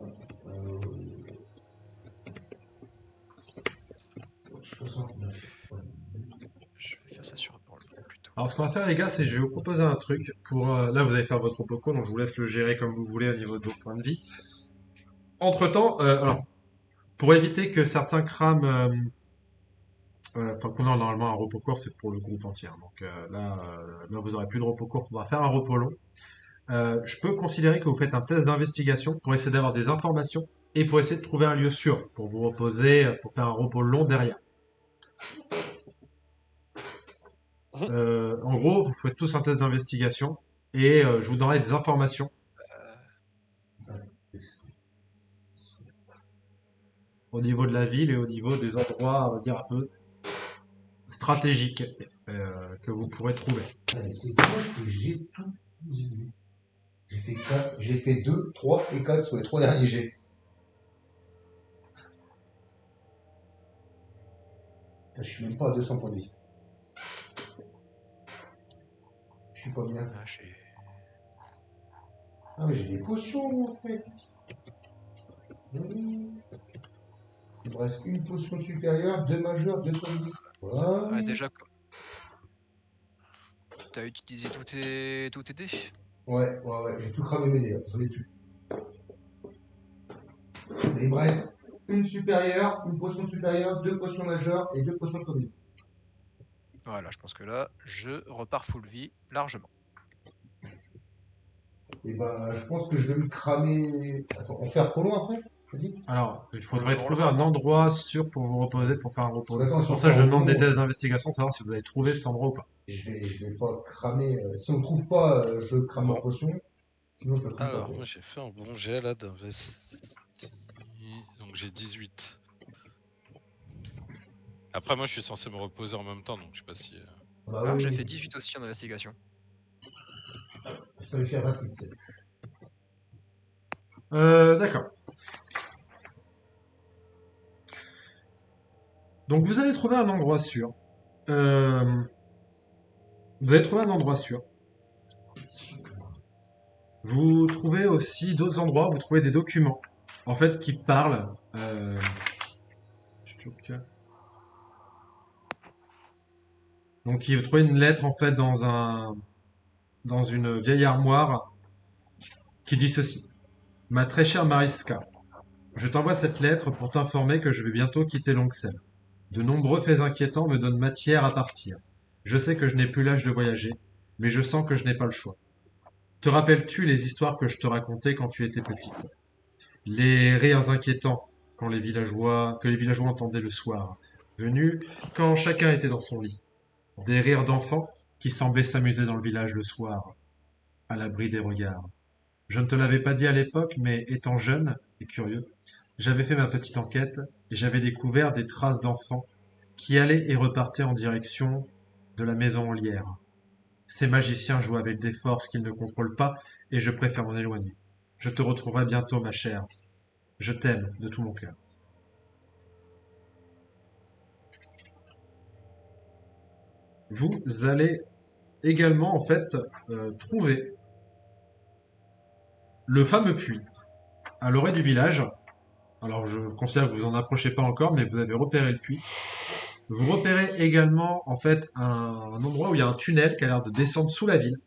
S2: Euh, 69 points de vie.
S1: Je vais faire ça sur un roll plutôt.
S3: Alors, ce qu'on va faire, les gars, c'est que je vais vous proposer un truc. Là, vous allez faire votre repos, donc je vous laisse le gérer comme vous voulez au niveau de vos points de vie. Entre-temps, alors, pour éviter que certains crament, enfin, qu'on a normalement un repos court, c'est pour le groupe entier, hein. Donc là, vous aurez plus de repos court. On va faire un repos long. Je peux considérer que vous faites un test d'investigation pour essayer d'avoir des informations et pour essayer de trouver un lieu sûr pour vous reposer, pour faire un repos long derrière. En gros, vous faites tous un test d'investigation et je vous donnerai des informations au niveau de la ville et au niveau des endroits, on va dire, un peu stratégiques que vous pourrez trouver.
S2: Allez, c'est quoi? C'est j'ai tout vu. J'ai fait 2, 3 et 4 sur les 3 derniers jets. Putain, je suis même pas à 200 points de vie. Je suis pas bien.
S1: Ah, j'ai-
S2: Ah, mais j'ai des potions en fait. Oui. Il me reste une potion supérieure, 2 majeures, 2 points de vie. Voilà.
S1: Ah, déjà, t'as utilisé tous tes dés?
S2: Ouais, j'ai tout cramé mes dés, là. J'en ai plus. Et il me reste une supérieure, une potion supérieure, 2 potions majeures et 2 potions de points de vie.
S1: Voilà, je pense que là, je repars full vie largement.
S2: Et ben, je pense que je vais me cramer. Attends, on fait trop loin après? T'as dit?
S3: Alors, il faudrait
S1: On le
S3: trouver
S1: fera
S3: un
S1: pas.
S3: endroit sûr pour vous reposer, pour faire un repos.
S2: Attends,
S3: C'est pour
S2: si
S3: ça
S2: on
S3: que je
S2: fait un
S3: demande des
S2: repos,
S3: tests d'investigation, savoir si vous avez trouvé cet endroit ou pas.
S2: Je vais pas cramer. Si on trouve pas, je crame ma
S6: Bon.
S2: potion. Sinon, je le crame
S6: Alors,
S2: pas.
S6: moi j'ai fait un bon jet là d'investi. Donc j'ai 18. Après, moi je suis censé me reposer en même temps, donc je sais pas si.
S2: Bah
S1: Ah,
S2: oui,
S1: j'ai
S2: oui.
S1: fait 18 aussi en investigation.
S2: Il fallait faire rapide.
S3: D'accord. Donc vous allez trouver un endroit sûr. Vous allez trouver un endroit sûr. Vous trouvez aussi d'autres endroits, vous trouvez des documents, en fait, qui parlent. Donc, vous trouvez une lettre, en fait, dans une vieille armoire qui dit ceci. Ma très chère Mariska, je t'envoie cette lettre pour t'informer que je vais bientôt quitter Lonxel. De nombreux faits inquiétants me donnent matière à partir. Je sais que je n'ai plus l'âge de voyager, mais je sens que je n'ai pas le choix. Te rappelles-tu les histoires que je te racontais quand tu étais petite? Les rires inquiétants que les villageois entendaient le soir, venus quand chacun était dans son lit. Des rires d'enfants qui semblaient s'amuser dans le village le soir, à l'abri des regards. Je ne te l'avais pas dit à l'époque, mais étant jeune et curieux, j'avais fait ma petite enquête et j'avais découvert des traces d'enfants qui allaient et repartaient en direction de la maison en lierre. Ces magiciens jouent avec des forces qu'ils ne contrôlent pas et je préfère m'en éloigner. Je te retrouverai bientôt, ma chère. Je t'aime de tout mon cœur. Vous allez également, en fait, trouver le fameux puits à l'orée du village. Alors, je considère que vous en approchez pas encore, mais vous avez repéré le puits. Vous repérez également, en fait, un endroit où il y a un tunnel qui a l'air de descendre sous la ville.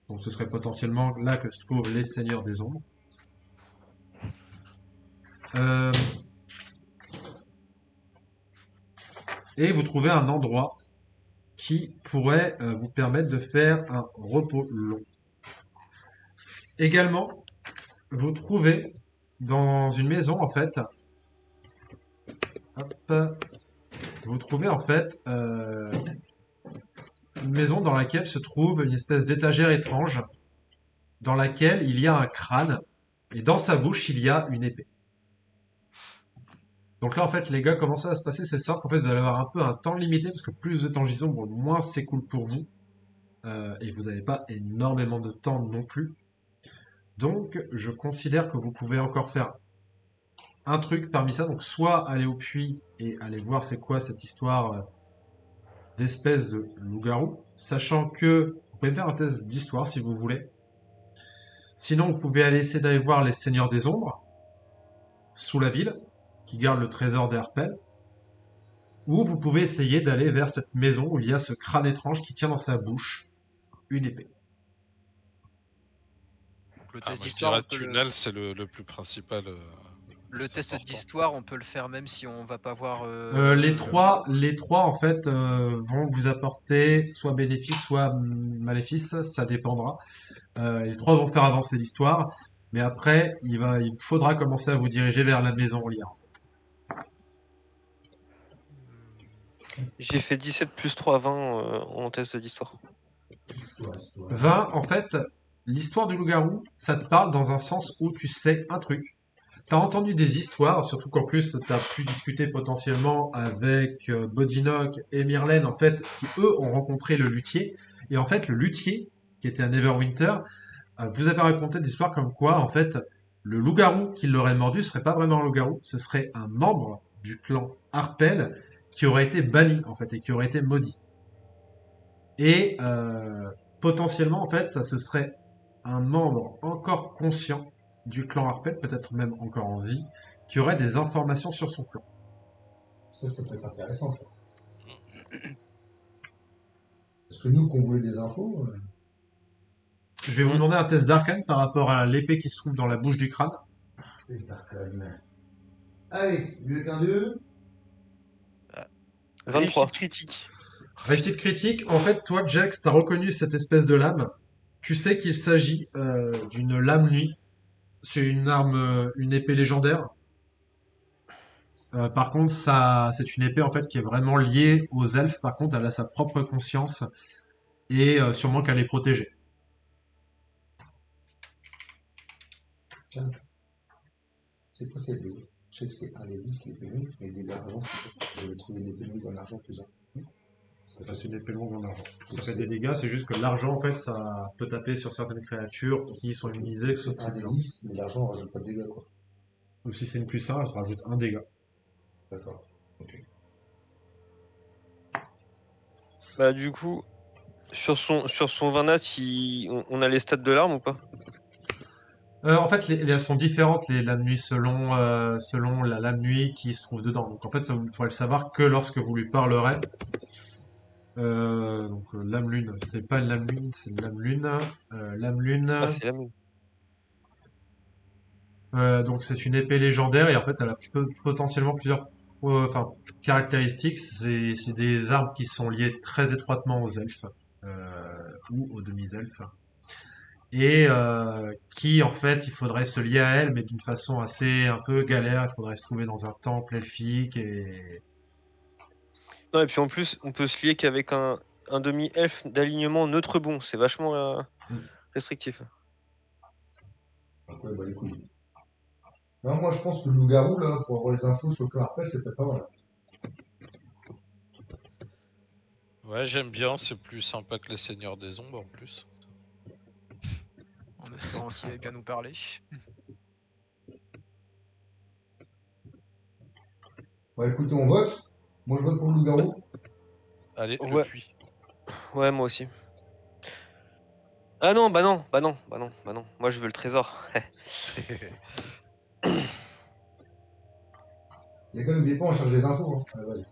S3: Donc, ce serait potentiellement là que se trouvent les seigneurs des ombres. Et vous trouvez un endroit qui pourrait vous permettre de faire un repos long. Également, vous trouvez dans une maison, en fait, vous trouvez en fait une maison dans laquelle se trouve une espèce d'étagère étrange, dans laquelle il y a un crâne, et dans sa bouche, il y a une épée. Donc là, en fait, les gars, comment ça va se passer? C'est simple. En fait, vous allez avoir un peu un temps limité, parce que plus vous êtes en gisons, bon, moins c'est cool pour vous. Et vous n'avez pas énormément de temps non plus. Donc, je considère que vous pouvez encore faire un truc parmi ça. Donc, soit aller au puits et aller voir c'est quoi cette histoire d'espèce de loup-garou, sachant que vous pouvez faire un test d'histoire si vous voulez. Sinon, vous pouvez aller essayer d'aller voir les Seigneurs des Ombres sous la ville, qui gardent le trésor des Harpels. Ou vous pouvez essayer d'aller vers cette maison où il y a ce crâne étrange qui tient dans sa bouche une épée.
S1: Donc, le
S6: Ah,
S1: test
S6: moi, je
S1: d'histoire,
S6: dirais
S1: on peut
S6: tunnel, c'est le plus principal.
S1: le
S6: plus
S1: test
S6: important.
S1: d'histoire, on peut le faire même si on va pas voir.
S3: Les trois en fait vont vous apporter soit bénéfice, soit maléfice, ça dépendra. Les trois vont faire avancer l'histoire, mais après il faudra commencer à vous diriger vers la maison lire.
S4: J'ai fait 17 plus 3, 20 en test d'histoire.
S2: Histoire.
S3: 20, en fait, l'histoire du loup-garou, ça te parle dans un sens où tu sais un truc. T'as entendu des histoires, surtout qu'en plus t'as pu discuter potentiellement avec Bodinock et Myrlène, en fait, qui eux ont rencontré le luthier. Et en fait, le luthier, qui était à Neverwinter, vous avez raconté des histoires comme quoi, en fait, le loup-garou qui l'aurait mordu serait pas vraiment un loup-garou, ce serait un membre du clan Harpel qui aurait été banni, en fait, et qui aurait été maudit. Et potentiellement, en fait, ce serait un membre encore conscient du clan Harpel, peut-être même encore en vie, qui aurait des informations sur son clan.
S2: Ça peut être intéressant, ça. Parce que nous, qu'on voulait des infos,
S3: Je vais vous demander un test d'arcane par rapport à l'épée qui se trouve dans la bouche du crâne.
S2: test d'arcane. Allez, mieux qu'un 2.
S4: 23.
S5: Réussite critique.
S3: Récit critique, en fait, toi, Jax, t'as reconnu cette espèce de lame. Tu sais qu'il s'agit d'une lame nuit. C'est une arme, une épée légendaire. Par contre, c'est une épée en fait qui est vraiment liée aux elfes. Par contre, elle a sa propre conscience et sûrement qu'elle est protégée.
S2: C'est quoi ces dés? Je sais que c'est un des 10, les pénuries, et des d'argent, j'avais trouvé des pénuries en argent plus un.
S3: Ça fait une épée longue en argent. Ça fait des dégâts, c'est juste que l'argent en fait ça peut taper sur certaines créatures qui sont immunisées, sauf
S2: C'est un
S3: si
S2: des
S3: c'est
S2: 10, mais l'argent rajoute pas de dégâts, quoi.
S3: ou si c'est une plus 1, elle te rajoute un dégât.
S2: D'accord. Ok.
S4: Bah, du coup, sur son 20 nat, on a les stats de l'arme ou pas?
S3: En fait, elles sont différentes les lames nuit selon la lame nuit qui se trouve dedans. Donc en fait, ça vous pourrez le savoir que lorsque vous lui parlerez. Lame lune, c'est pas une lame lune, c'est une lame lune. Lame lune.
S4: Ah, c'est la même.
S3: Donc c'est une épée légendaire et en fait elle a potentiellement plusieurs caractéristiques. C'est des armes qui sont liées très étroitement aux elfes ou aux demi-elfes et qui en fait il faudrait se lier à elles mais d'une façon assez un peu galère. Il faudrait se trouver dans un temple elfique et
S4: Non, et puis en plus, on peut se lier qu'avec un demi-elfe d'alignement neutre bon. C'est vachement restrictif.
S2: Donc, ouais, bah les couilles. Non, moi je pense que le loup-garou, là, pour avoir les infos sur le clan Harpel, c'est peut-être pas mal.
S6: Ouais, j'aime bien, c'est plus sympa que les Seigneurs des Ombres en plus.
S1: En espérant qu'il va bien nous parler.
S2: Bon, écoutez, on vote. Moi je vote pour le loup-garou.
S6: Allez, le
S4: Ouais.
S6: puits.
S4: Ouais, moi aussi. Ah non, bah non, bah non, bah non, bah non. Moi, je veux le trésor.
S2: Les gars, n'oubliez pas, on cherche des infos. Hein. Allez, vas-y.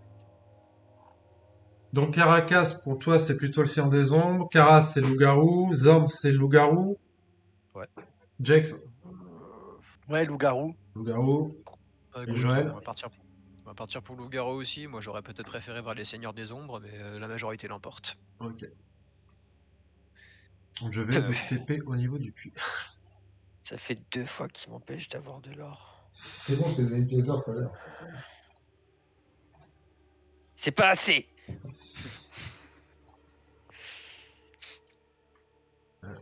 S3: donc Caracas pour toi c'est plutôt le Seigneur des Ombres, Karas c'est le loup-garou, Zorm c'est le loup-garou.
S6: Ouais.
S3: Jax
S5: Ouais, loup-garou.
S3: loup-garou.
S1: Écoute,
S3: Joël
S1: on va partir pour loup-garou aussi. Moi j'aurais peut-être préféré voir les Seigneurs des Ombres, mais la majorité l'emporte.
S3: Ok. Je vais vous TP au niveau du puits.
S4: Ça fait 2 fois qu'il m'empêche d'avoir de l'or.
S2: C'est bon, je t'ai donné une pièce d'or tout à l'heure.
S4: C'est pas assez.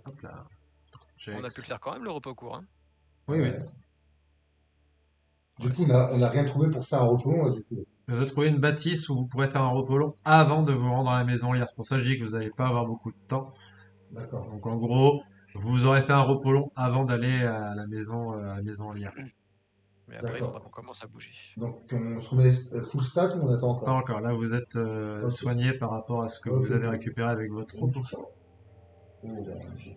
S3: Hop là.
S1: On a pu le faire quand même le repos court. Hein.
S3: Oui, oui.
S2: Ouais. Du coup, on a rien trouvé pour faire un repos long, là, du coup.
S3: Vous avez trouvé une bâtisse où vous pourrez faire un repos long avant de vous rendre à la maison lire. C'est pour ça que je dis que vous n'allez pas avoir beaucoup de temps.
S2: D'accord.
S3: Donc en gros, vous aurez fait un repos long avant d'aller à la maison lire.
S1: Mais après, il
S2: D'accord.
S1: faudra qu'on commence à bouger.
S2: Donc on se remet full stat ou on attend
S3: Pas
S2: encore?
S3: encore. Là, vous êtes
S2: Ok.
S3: soigné par rapport à ce que
S2: Ok,
S3: vous avez
S2: ok.
S3: récupéré avec votre
S2: On
S3: troupe.
S2: touche. Oh, ben, j'ai